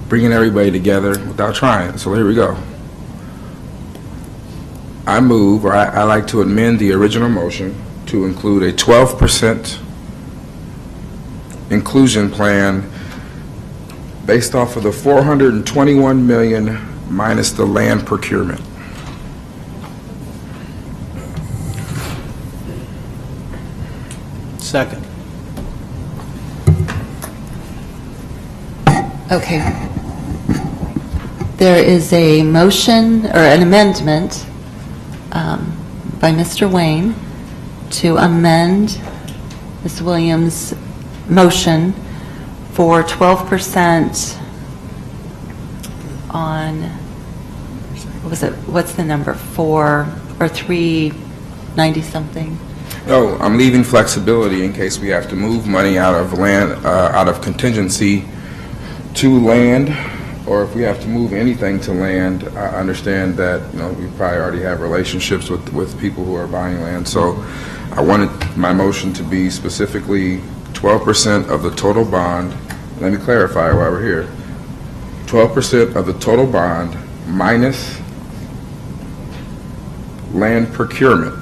bringing everybody together without trying, so here we go. I move, or I like to amend the original motion to include a 12% inclusion plan based off of the 421 million minus the land procurement. Second. Okay. There is a motion, or an amendment, by Mr. Wayne to amend Ms. Williams' motion for 12% on, what was it, what's the number, 390-something? No, I'm leaving flexibility in case we have to move money out of land, out of contingency to land, or if we have to move anything to land. I understand that, we probably already have relationships with people who are buying land, so I wanted my motion to be specifically 12% of the total bond. Let me clarify while we're here. 12% of the total bond minus land procurement.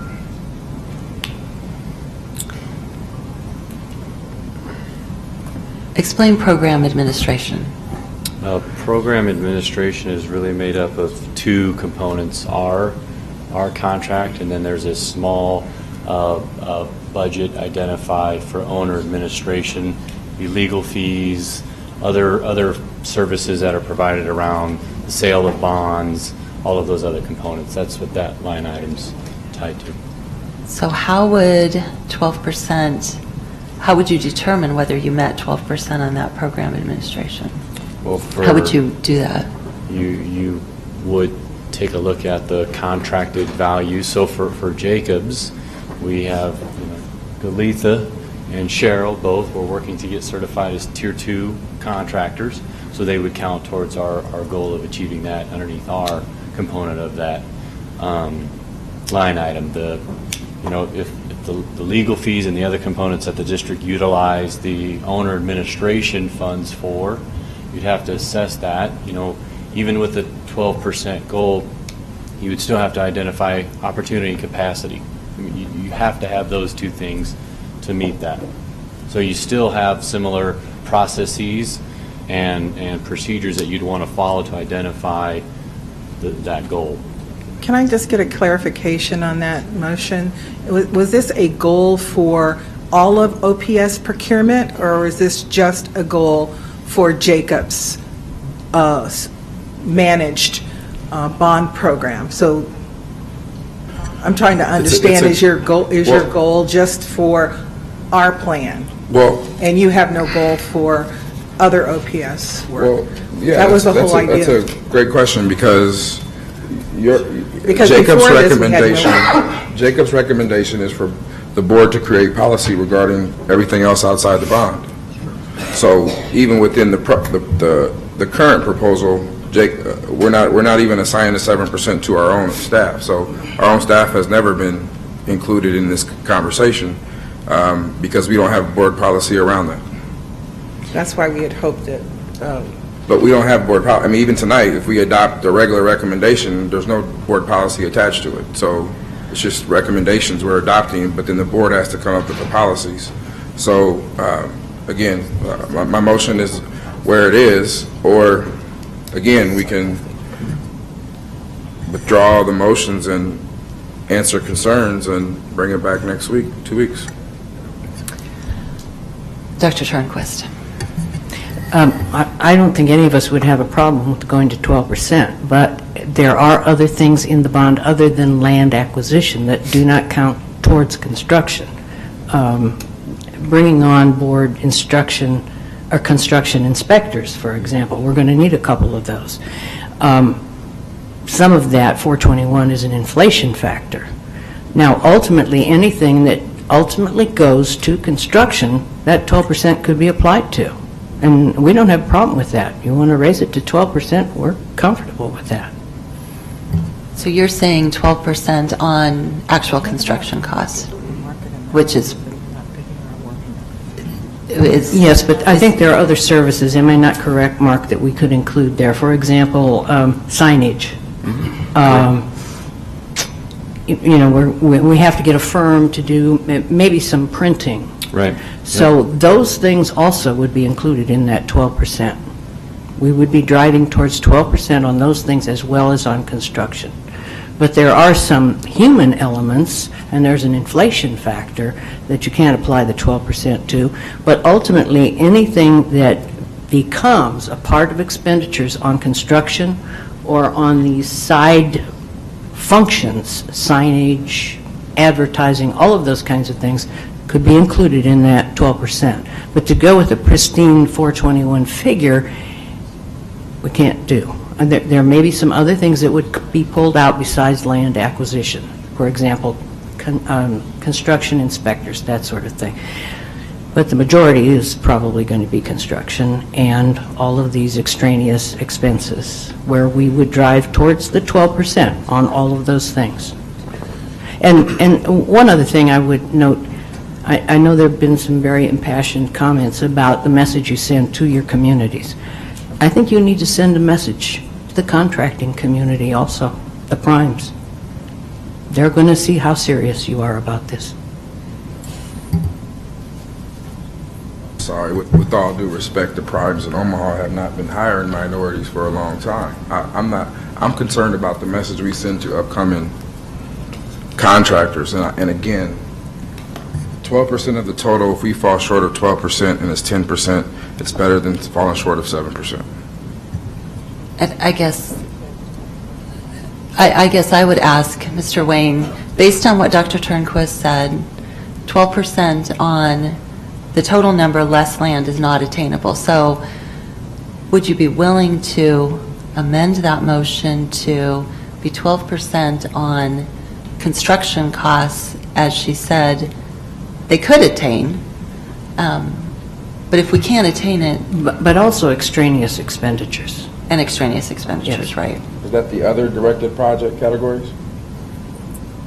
Explain program administration. Program administration is really made up of two components, our contract, and then there's a small budget identified for owner administration, the legal fees, other services that are provided around the sale of bonds, all of those other components. That's what that line item's tied to. So how would 12%, how would you determine whether you met 12% on that program administration? Well, How would you do that? You would take a look at the contracted value. So for Jacobs, we have Galitha and Cheryl both were working to get certified as Tier 2 contractors, so they would count towards our goal of achieving that underneath our component of that line item. If the legal fees and the other components that the district utilize the owner administration funds for, you'd have to assess that. Even with the 12% goal, you would still have to identify opportunity and capacity. You have to have those two things to meet that. So you still have similar processes and procedures that you'd want to follow to identify that goal. Can I just get a clarification on that motion? Was this a goal for all of OPS procurement, or is this just a goal for Jacobs' managed bond program? So I'm trying to understand, is your goal just for our plan? Well, and you have no goal for other OPS work? Well, yeah, that was the whole idea. That's a great question, because Because Jacob's before this, we had Jacob's recommendation is for the board to create policy regarding everything else outside the bond. So even within the current proposal, we're not even assigning the 7% to our own staff. So our own staff has never been included in this conversation because we don't have board policy around that. That's why we had hoped that. But we don't have board policy. I mean, even tonight, if we adopt a regular recommendation, there's no board policy attached to it. So it's just recommendations we're adopting, but then the board has to come up with the policies. So again, my motion is where it is, or again, we can withdraw the motions and answer concerns and bring it back next week, 2 weeks. Dr. Turnquist. I don't think any of us would have a problem with going to 12%, but there are other things in the bond other than land acquisition that do not count towards construction. Bringing on board construction inspectors, for example, we're going to need a couple of those. Some of that 421 is an inflation factor. Now, ultimately, anything that ultimately goes to construction, that 12% could be applied to. And we don't have a problem with that. You want to raise it to 12%, we're comfortable with that. So you're saying 12% on actual construction costs, which is... Yes, but I think there are other services, am I not correct, Mark, that we could include there? For example, signage. You know, we have to get a firm to do maybe some printing. Right. So those things also would be included in that 12%. We would be driving towards 12% on those things as well as on construction. But there are some human elements, and there's an inflation factor that you can't apply the 12% to. But ultimately, anything that becomes a part of expenditures on construction or on these side functions, signage, advertising, all of those kinds of things could be included in that 12%. But to go with a pristine 421 figure, we can't do. And there may be some other things that would be pulled out besides land acquisition. For example, construction inspectors, that sort of thing. But the majority is probably going to be construction and all of these extraneous expenses, where we would drive towards the 12% on all of those things. And one other thing I would note, I know there have been some very impassioned comments about the message you send to your communities. I think you need to send a message to the contracting community also, the primes. They're going to see how serious you are about this. Sorry, with all due respect, the primes in Omaha have not been hiring minorities for a long time. I'm concerned about the message we send to upcoming contractors. And again, 12% of the total, if we fall short of 12% and it's 10%, it's better than falling short of 7%. I guess I would ask Mr. Wayne, based on what Dr. Turnquist said, 12% on the total number less land is not attainable. So would you be willing to amend that motion to be 12% on construction costs, as she said, they could attain, but if we can't attain it... But also extraneous expenditures. And extraneous expenditures, Yes. right. Is that the other directed project categories?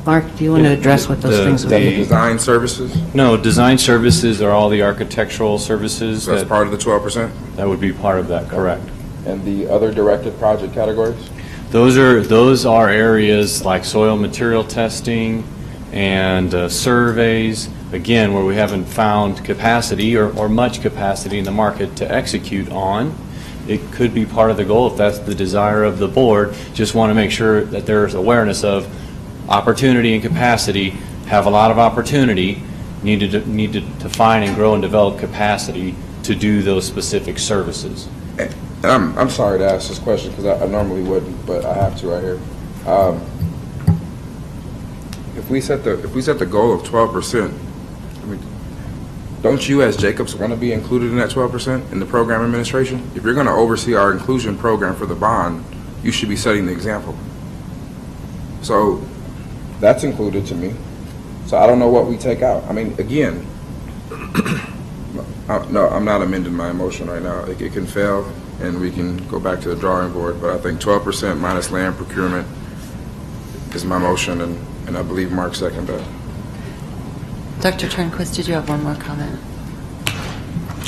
Mark, do you want to address what those things would be? Design services? No, design services are all the architectural services. So that's part of the 12%? That would be part of that, correct. And the other directed project categories? Those are areas like soil material testing and surveys, again, where we haven't found capacity or much capacity in the market to execute on. It could be part of the goal if that's the desire of the board. Just want to make sure that there's awareness of opportunity and capacity, have a lot of opportunity, need to find and grow and develop capacity to do those specific services. And I'm sorry to ask this question because I normally wouldn't, but I have to right here. If we set the goal of 12%, I mean, don't you as Jacobs want to be included in that 12% in the program administration? If you're going to oversee our inclusion program for the bond, you should be setting the example. So that's included to me. So I don't know what we take out. I mean, again, no, I'm not amending my motion right now. It can fail, and we can go back to the drawing board. But I think 12% minus land procurement is my motion, and I believe Mark seconded that. Dr. Turnquist, did you have one more comment?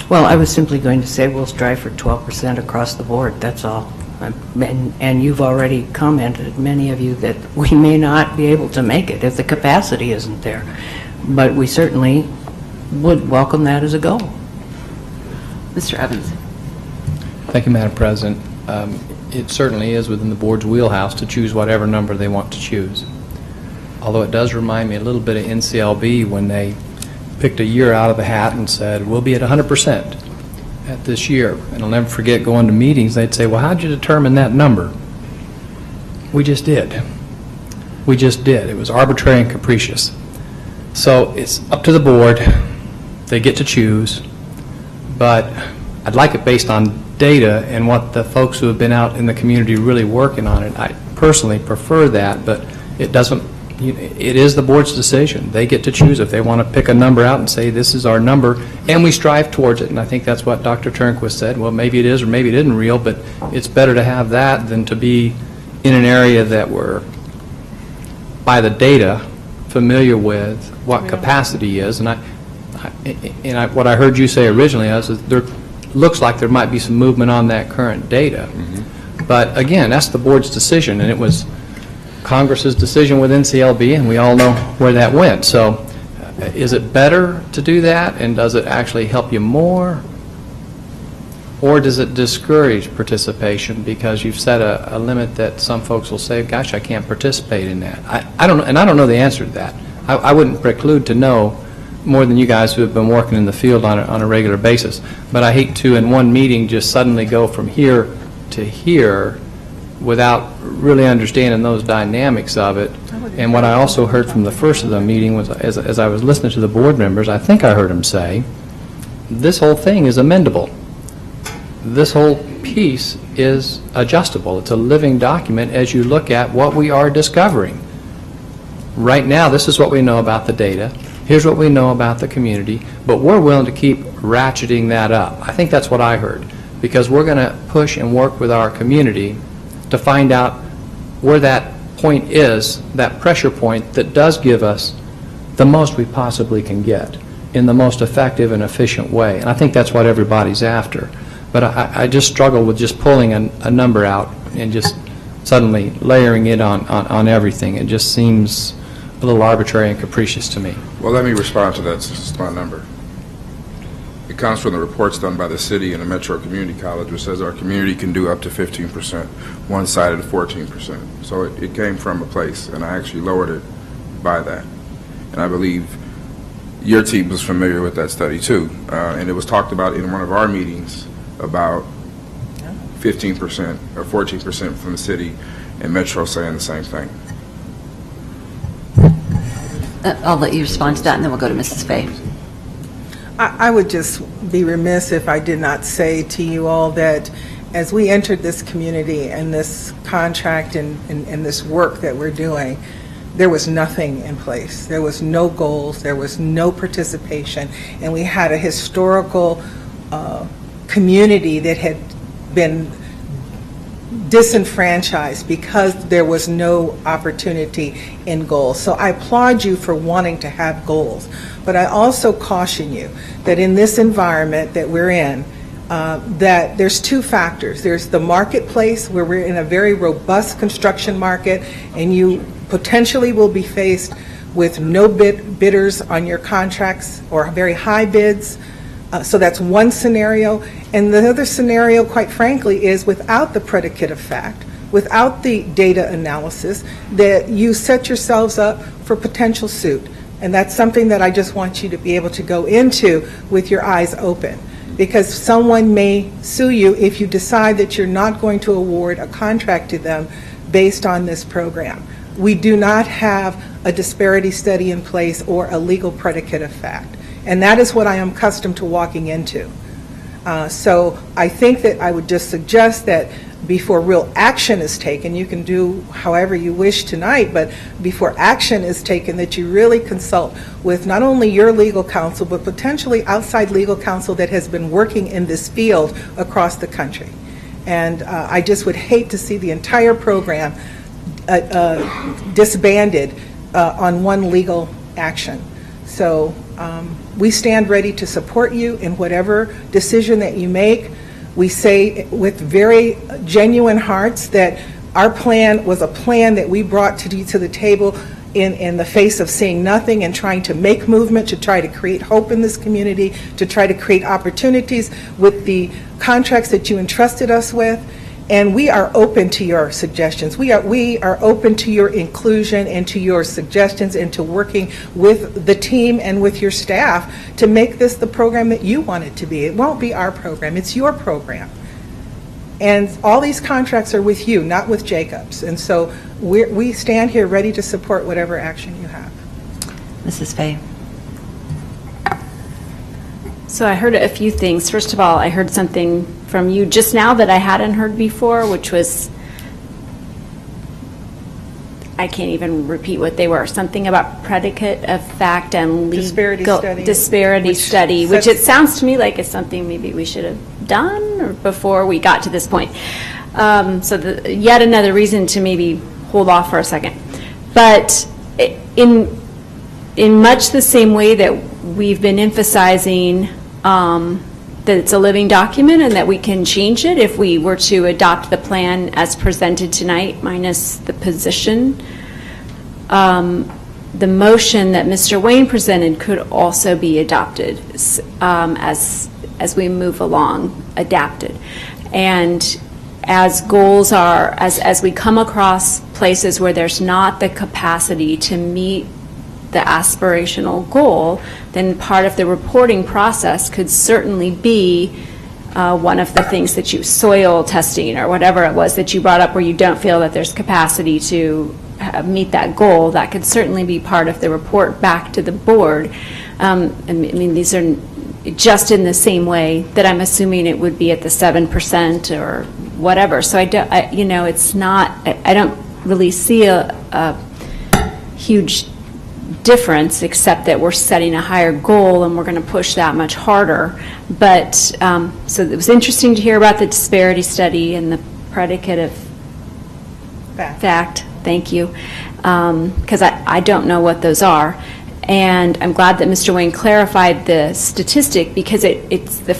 Well, I was simply going to say we'll strive for 12% across the board, that's all. And you've already commented, many of you, that we may not be able to make it if the capacity isn't there. But we certainly would welcome that as a goal. Mr. Evans. Thank you, Madam President. It certainly is within the board's wheelhouse to choose whatever number they want to choose. Although it does remind me a little bit of NCLB when they picked a year out of the hat and said, we'll be at 100% at this year. And I'll never forget going to meetings, they'd say, well, how'd you determine that number? We just did. We just did. It was arbitrary and capricious. So it's up to the board. They get to choose. But I'd like it based on data and what the folks who have been out in the community really working on it. I personally prefer that, but it doesn't it is the board's decision. They get to choose if they want to pick a number out and say, this is our number, and we strive towards it. And I think that's what Dr. Turnquist said. Well, maybe it is or maybe it isn't real, but it's better to have that than to be in an area that we're, by the data, familiar with what capacity is. And what I heard you say originally is that there looks like there might be some movement on that current data. But again, that's the board's decision, and it was Congress's decision with NCLB, and we all know where that went. So is it better to do that, and does it actually help you more? Or does it discourage participation because you've set a limit that some folks will say, gosh, I can't participate in that? I don't know, and I don't know the answer to that. I wouldn't preclude to know more than you guys who have been working in the field on a regular basis. But I hate to, in one meeting, just suddenly go from here to here without really understanding those dynamics of it. And what I also heard from the first of the meeting was, as I was listening to the board members, I think I heard them say, this whole thing is amendable. This whole piece is adjustable. It's a living document as you look at what we are discovering. Right now, this is what we know about the data. Here's what we know about the community, but we're willing to keep ratcheting that up. I think that's what I heard, because we're going to push and work with our community to find out where that point is, that pressure point that does give us the most we possibly can get in the most effective and efficient way. And I think that's what everybody's after. But I just struggle with just pulling a number out and just suddenly layering it on everything. It just seems a little arbitrary and capricious to me. Well, let me respond to that, since it's my number. It comes from the reports done by the city and the Metro Community College, which says our community can do up to 15%, one sided 14%. So it came from a place, and I actually lowered it by that. And I believe your team was familiar with that study too. And it was talked about in one of our meetings about 15% or 14% from the city, and Metro saying the same thing. I'll let you respond to that, and then we'll go to Mrs. Fay. I would just be remiss if I did not say to you all that as we entered this community and this contract and this work that we're doing, there was nothing in place. There was no goals, there was no participation, and we had a historical community that had been disenfranchised because there was no opportunity in goals. So I applaud you for wanting to have goals, but I also caution you that in this environment that we're in, that there's two factors. There's the marketplace, where we're in a very robust construction market, and you potentially will be faced with no bidders on your contracts or very high bids. So that's one scenario. And the other scenario, quite frankly, is without the predicate of fact, without the data analysis, that you set yourselves up for potential suit. And that's something that I just want you to be able to go into with your eyes open, because someone may sue you if you decide that you're not going to award a contract to them based on this program. We do not have a disparity study in place or a legal predicate of fact. And that is what I am accustomed to walking into. So I think that I would just suggest that before real action is taken, you can do however you wish tonight, but before action is taken, that you really consult with not only your legal counsel, but potentially outside legal counsel that has been working in this field across the country. And I just would hate to see the entire program disbanded on one legal action. So we stand ready to support you in whatever decision that you make. We say with very genuine hearts that our plan was a plan that we brought to the table in the face of seeing nothing and trying to make movement, to try to create hope in this community, to try to create opportunities with the contracts that you entrusted us with. And we are open to your suggestions. We are open to your inclusion and to your suggestions and to working with the team and with your staff to make this the program that you want it to be. It won't be our program, it's your program. And all these contracts are with you, not with Jacobs. And so we stand here ready to support whatever action you have. Mrs. Fay. So I heard a few things. First of all, I heard something from you just now that I hadn't heard before, which was, I can't even repeat what they were, something about predicate of fact and legal. Disparity study. Which it sounds to me like it's something maybe we should have done or before we got to this point. Yet another reason to maybe hold off for a second. But in much the same way that we've been emphasizing that it's a living document and that we can change it if we were to adopt the plan as presented tonight, minus the position. The motion that Mr. Wayne presented could also be adopted as we move along, adapted. And as goals are, as we come across places where there's not the capacity to meet the aspirational goal, then part of the reporting process could certainly be one of the things that soil testing or whatever it was that you brought up where you don't feel that there's capacity to meet that goal. That could certainly be part of the report back to the board. These are just in the same way that I'm assuming it would be at the 7% or whatever. So I don't really see a huge difference, except that we're setting a higher goal and we're going to push that much harder. But so it was interesting to hear about the disparity study and the predicate of fact. Thank you, because I don't know what those are, and I'm glad that Mr. Wayne clarified the statistic, because it's the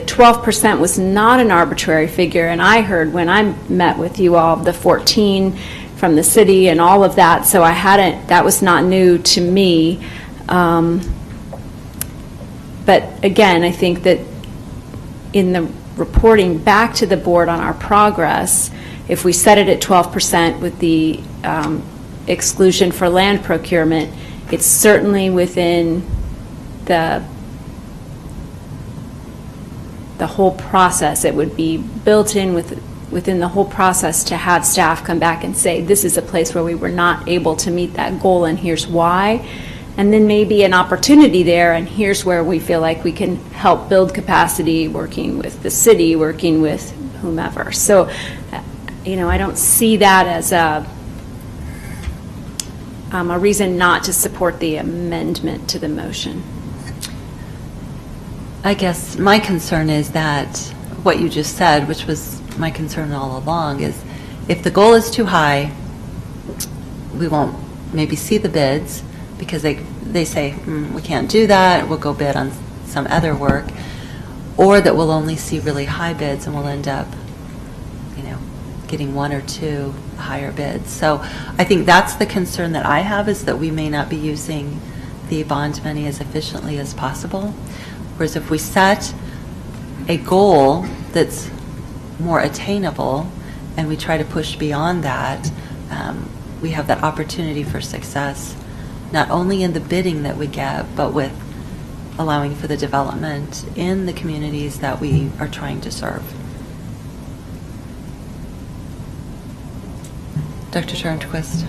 12% was not an arbitrary figure, and I heard when I met with you all the 14 from the city and all of that, so that was not new to me. But again, I think that in the reporting back to the board on our progress, if we set it at 12% with the exclusion for land procurement, it's certainly within the whole process. It would be built in within the whole process to have staff come back and say, this is a place where we were not able to meet that goal and here's why. And then maybe an opportunity there, and here's where we feel like we can help build capacity, working with the city, working with whomever. So, I don't see that as a reason not to support the amendment to the motion. I guess my concern is that what you just said, which was my concern all along, is if the goal is too high, we won't maybe see the bids because they say, we can't do that, we'll go bid on some other work, or that we'll only see really high bids and we'll end up getting one or two higher bids. So I think that's the concern that I have, is that we may not be using the bond money as efficiently as possible. Whereas if we set a goal that's more attainable and we try to push beyond that, we have that opportunity for success, not only in the bidding that we get, but with allowing for the development in the communities that we are trying to serve. Dr. Turnquist.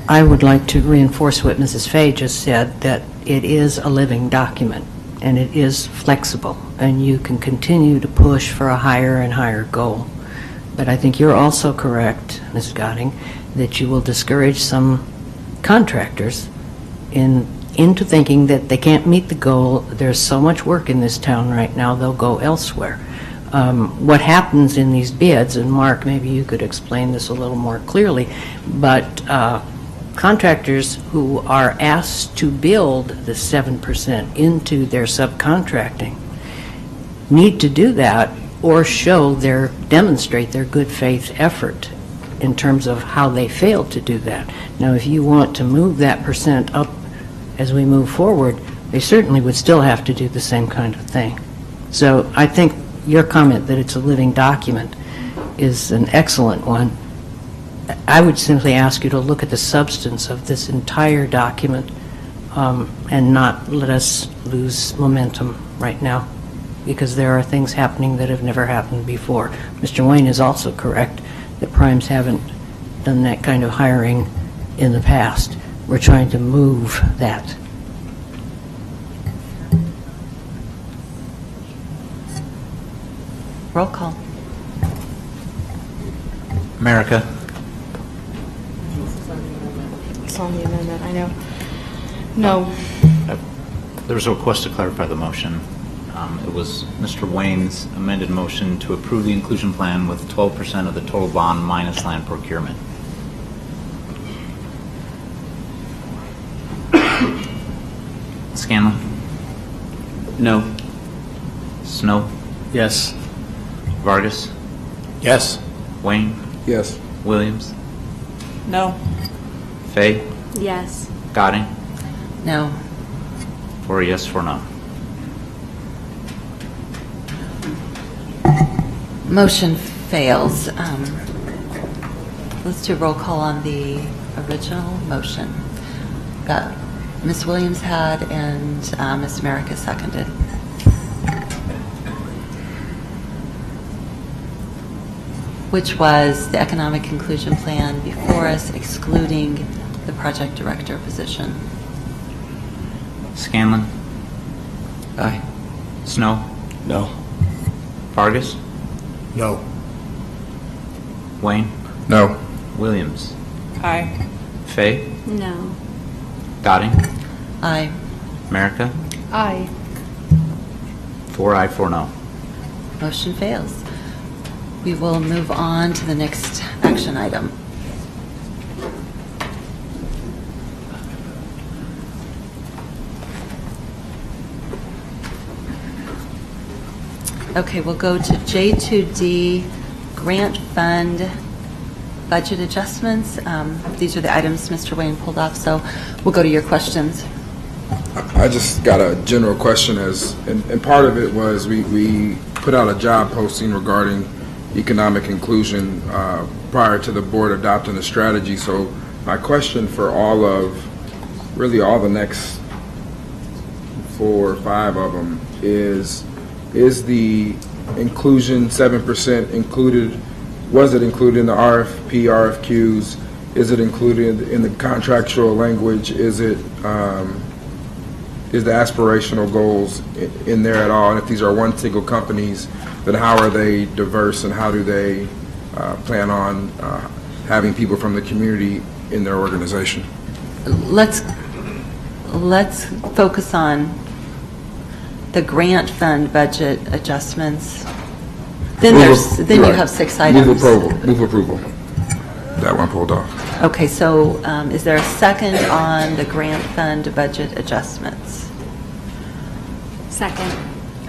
I would like to reinforce what Mrs. Fay just said, that it is a living document and it is flexible, and you can continue to push for a higher and higher goal. But I think you're also correct, Ms. Gotting, that you will discourage some contractors into thinking that they can't meet the goal. There's so much work in this town right now, they'll go elsewhere. What happens in these bids, and Mark, maybe you could explain this a little more clearly, but contractors who are asked to build the 7% into their subcontracting need to do that or demonstrate their good faith effort in terms of how they failed to do that. Now, if you want to move that percent up as we move forward, they certainly would still have to do the same kind of thing. So I think your comment that it's a living document is an excellent one. I would simply ask you to look at the substance of this entire document and not let us lose momentum right now, because there are things happening that have never happened before. Mr. Wayne is also correct that primes haven't done that kind of hiring in the past. We're trying to move that. Roll call. it's on the amendment, I know. No. There was a request to clarify the motion. It was Mr. Wayne's amended motion to approve the inclusion plan with 12% of the total bond minus land procurement. Scanlon? No. Snow? Yes. Vargas? Yes. Wayne? Yes. Williams? No. Fay? Yes. Goding? No. 4 yes, 4 no. Motion fails. Let's do a roll call on the original motion. Got Ms. Williams had and Ms. Merrick seconded. Which was the economic inclusion plan before us, excluding the project director position. Scanlon? Aye. Snow? No. Vargas? No. Wayne? No. Williams? Aye. Fay? No. Goding? Aye. America? Aye. 4 aye, 4 no. Motion fails. We will move on to the next action item. Okay, we'll go to J2D, grant fund budget adjustments. These are the items Mr. Wayne pulled off, so we'll go to your questions. I just got a general question and part of it was we put out a job posting regarding economic inclusion prior to the board adopting the strategy. So my question for really all the next 4 or 5 of them is the inclusion 7% included? Was it included in the RFP, RFQs? Is it included in the contractual language? Is the aspirational goals in there at all? And if these are one single companies, then how are they diverse and how do they plan on having people from the community in their organization? Let's focus on the grant fund budget adjustments. Then you have 6 items. Move approval. That one pulled off. Okay, so is there a second on the grant fund budget adjustments? Second.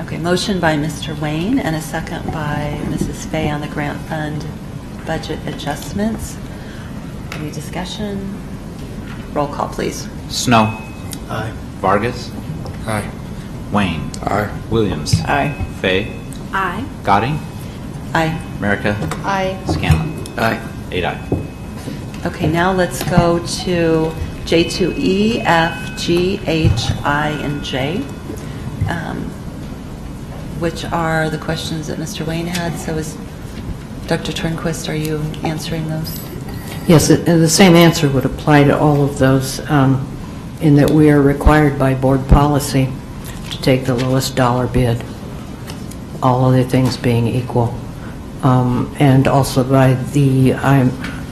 Okay, motion by Mr. Wayne and a second by Mrs. Fay on the grant fund budget adjustments. Any discussion? Roll call, please. Snow? Aye. Vargas? Aye. Wayne? Aye. Williams? Aye. Fay? Aye. Goding? Aye. America? Aye. Scanlon? Aye. 8 aye. Okay, now let's go to J2E, F, G, H, I, and J, which are the questions that Mr. Wayne had. So is Dr. Turnquist, are you answering those? Yes, the same answer would apply to all of those, in that we are required by board policy to take the lowest dollar bid, all other things being equal. And also by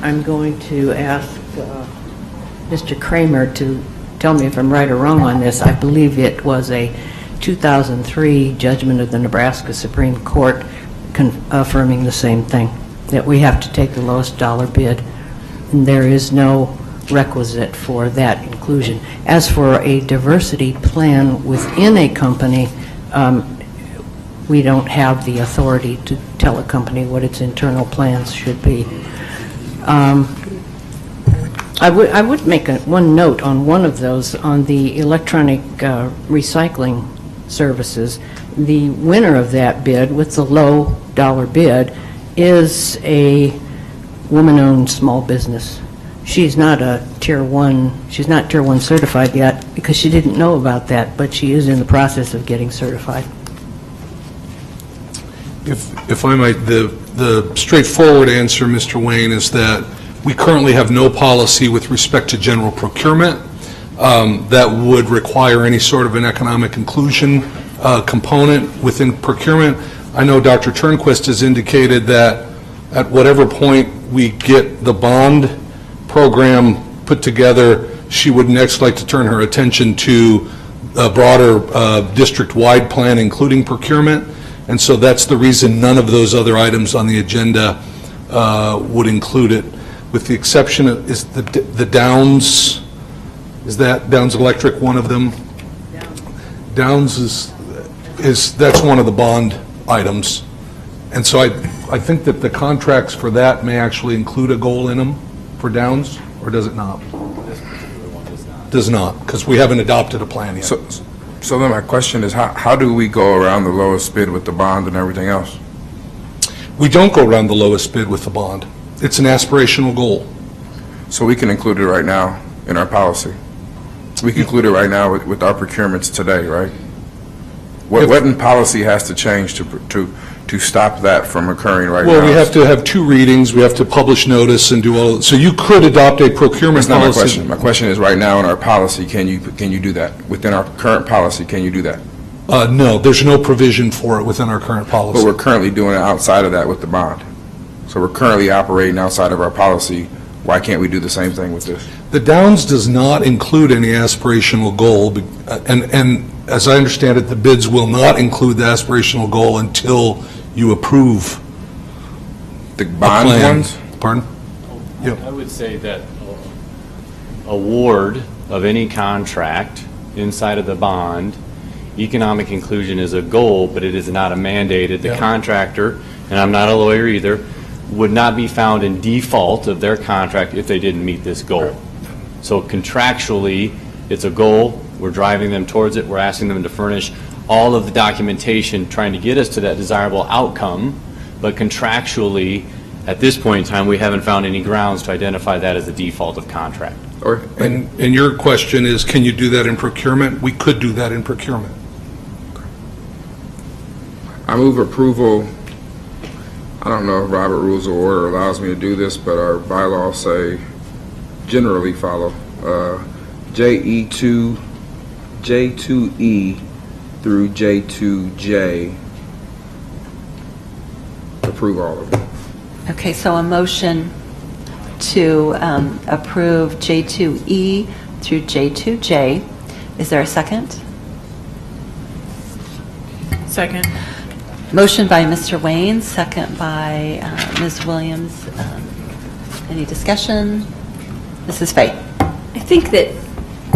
I'm going to ask Mr. Kramer to tell me if I'm right or wrong on this. I believe it was a 2003 judgment of the Nebraska Supreme Court affirming the same thing, that we have to take the lowest dollar bid. And there is no requisite for that inclusion. As for a diversity plan within a company, we don't have the authority to tell a company what its internal plans should be. I would make one note on one of those, on the electronic recycling services. The winner of that bid with the low dollar bid is a woman-owned small business. She's not a Tier 1, she's not Tier 1 certified yet because she didn't know about that, but she is in the process of getting certified. If I might, the straightforward answer, Mr. Wayne, is that we currently have no policy with respect to general procurement that would require any sort of an economic inclusion component within procurement. I know Dr. Turnquist has indicated that at whatever point we get the bond program put together. She would next like to turn her attention to a broader district-wide plan, including procurement, and so that's the reason none of those other items on the agenda would include it, with the exception of, is the Downs, is that Downs Electric one of them? Downs is that's one of the bond items. And so I think that the contracts for that may actually include a goal in them for Downs, or does it not? This particular one does not. Does not, because we haven't adopted a plan yet. So then my question is, how do we go around the lowest bid with the bond and everything else? We don't go around the lowest bid with the bond. It's an aspirational goal. So we can include it right now in our policy. We can include it right now with our procurements today, right? What in policy has to change to stop that from occurring right now? Well, we have to have 2 readings, we have to publish notice and do all, so you could adopt a procurement That's not my policy. question. My question is, right now in our policy, can you do that? Within our current policy, can you do that? No, there's no provision for it within our current But policy. we're currently doing it outside of that with the bond. So we're currently operating outside of our policy. Why can't we do the same thing with this? The Downs does not include any aspirational goal, and as I understand it, the bids will not include the aspirational goal until you approve The a bond plan. ones? Pardon? I would say that award of any contract inside of the bond, economic inclusion is a goal, but it is not a mandate. The contractor, and I'm not a lawyer either, would not be found in default of their contract if they didn't meet this goal. So contractually, it's a goal, we're driving them towards it, we're asking them to furnish all of the documentation trying to get us to that desirable outcome, but contractually, at this point in time, we haven't found any grounds to identify that as a default of contract. And your question is, can you do that in procurement? We could do that in procurement. I move approval. I don't know if Robert Rules of Order allows me to do this, but our bylaws say generally follow J2E through J2J. Approve all of them. Okay, so a motion to approve J2E through J2J. Is there a second? Second. Motion by Mr. Wayne, second by Ms. Williams. Any discussion? Mrs. Fay. I think that,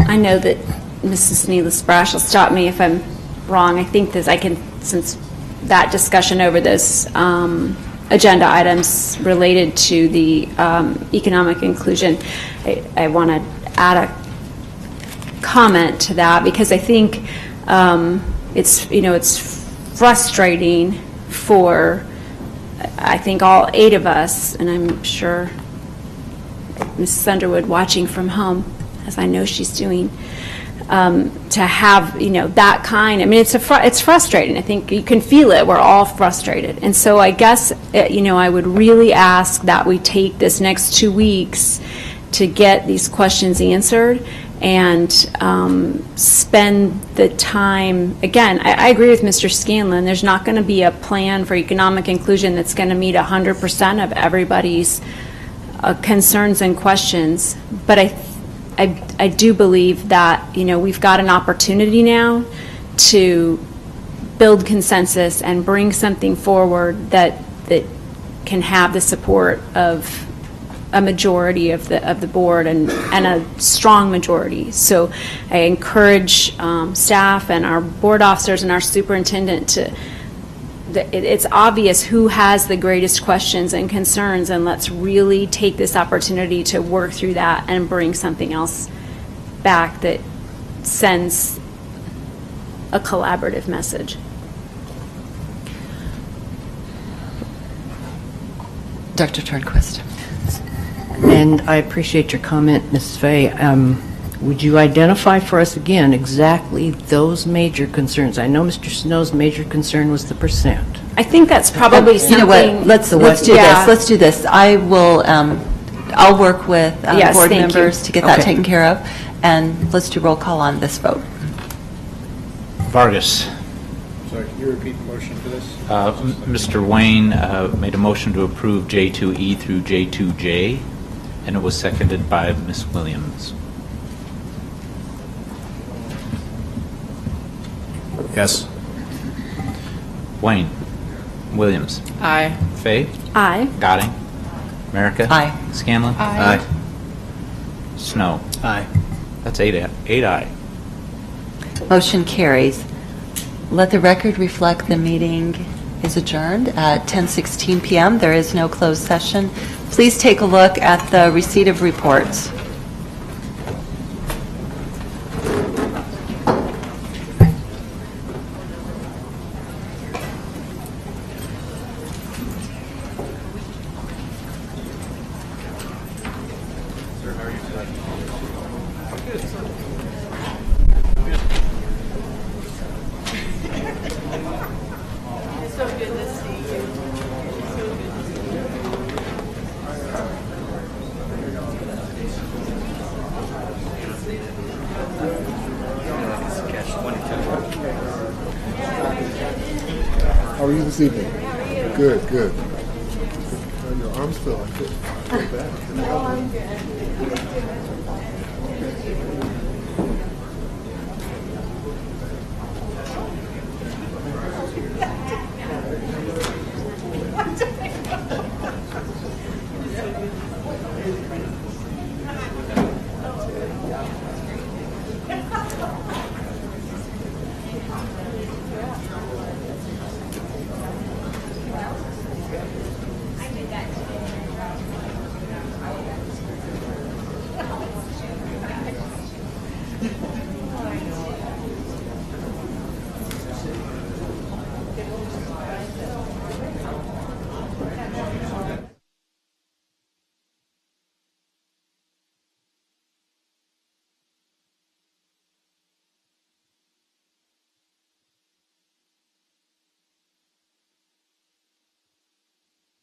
I know that Mrs. Neelis Brash will stop me if I'm wrong. I think that I can, since that discussion over this agenda items related to the economic inclusion, I want to add a comment to that, because I think it's frustrating for, I think, all 8 of us, and I'm sure Mrs. Underwood watching from home, as I know she's doing, to have, that kind, I mean, it's frustrating. I think you can feel it. We're all frustrated. And so I guess, I would really ask that we take this next 2 weeks to get these questions answered and spend the time, again, I agree with Mr. Scanlon, there's not going to be a plan for economic inclusion that's going to meet 100% of everybody's concerns and questions, but I do believe that, we've got an opportunity now to build consensus and bring something forward that can have the support of a majority of the board and a strong majority. So I encourage staff and our board officers and our superintendent to, it's obvious who has the greatest questions and concerns, and let's really take this opportunity to work through that and bring something else back that sends a collaborative message. Dr. Turnquist. And I appreciate your comment, Mrs. Fay. Would you identify for us again exactly those major concerns? I know Mr. Snow's major concern was the percent. I think that's probably something. You know what? Let's do this. Let's do this. I'll work with Yes, board thank you. members to get that Okay. taken care of, and let's do roll call on this vote. Vargas. Sorry, can you repeat the motion for this? Mr. Wayne made a motion to approve J2E through J2J, And it was seconded by Ms. Williams. Yes. Wayne? Williams? Aye. Fay? Aye. Gadding? America? Aye. Scanlon? Aye. Snow? Aye. That's eight aye. Motion carries. Let the record reflect the meeting is adjourned at 10:16 PM. There is no closed session. Please take a look at the receipt of reports. How are you this evening? Good, good. Your arms feel like it. No, I'm good.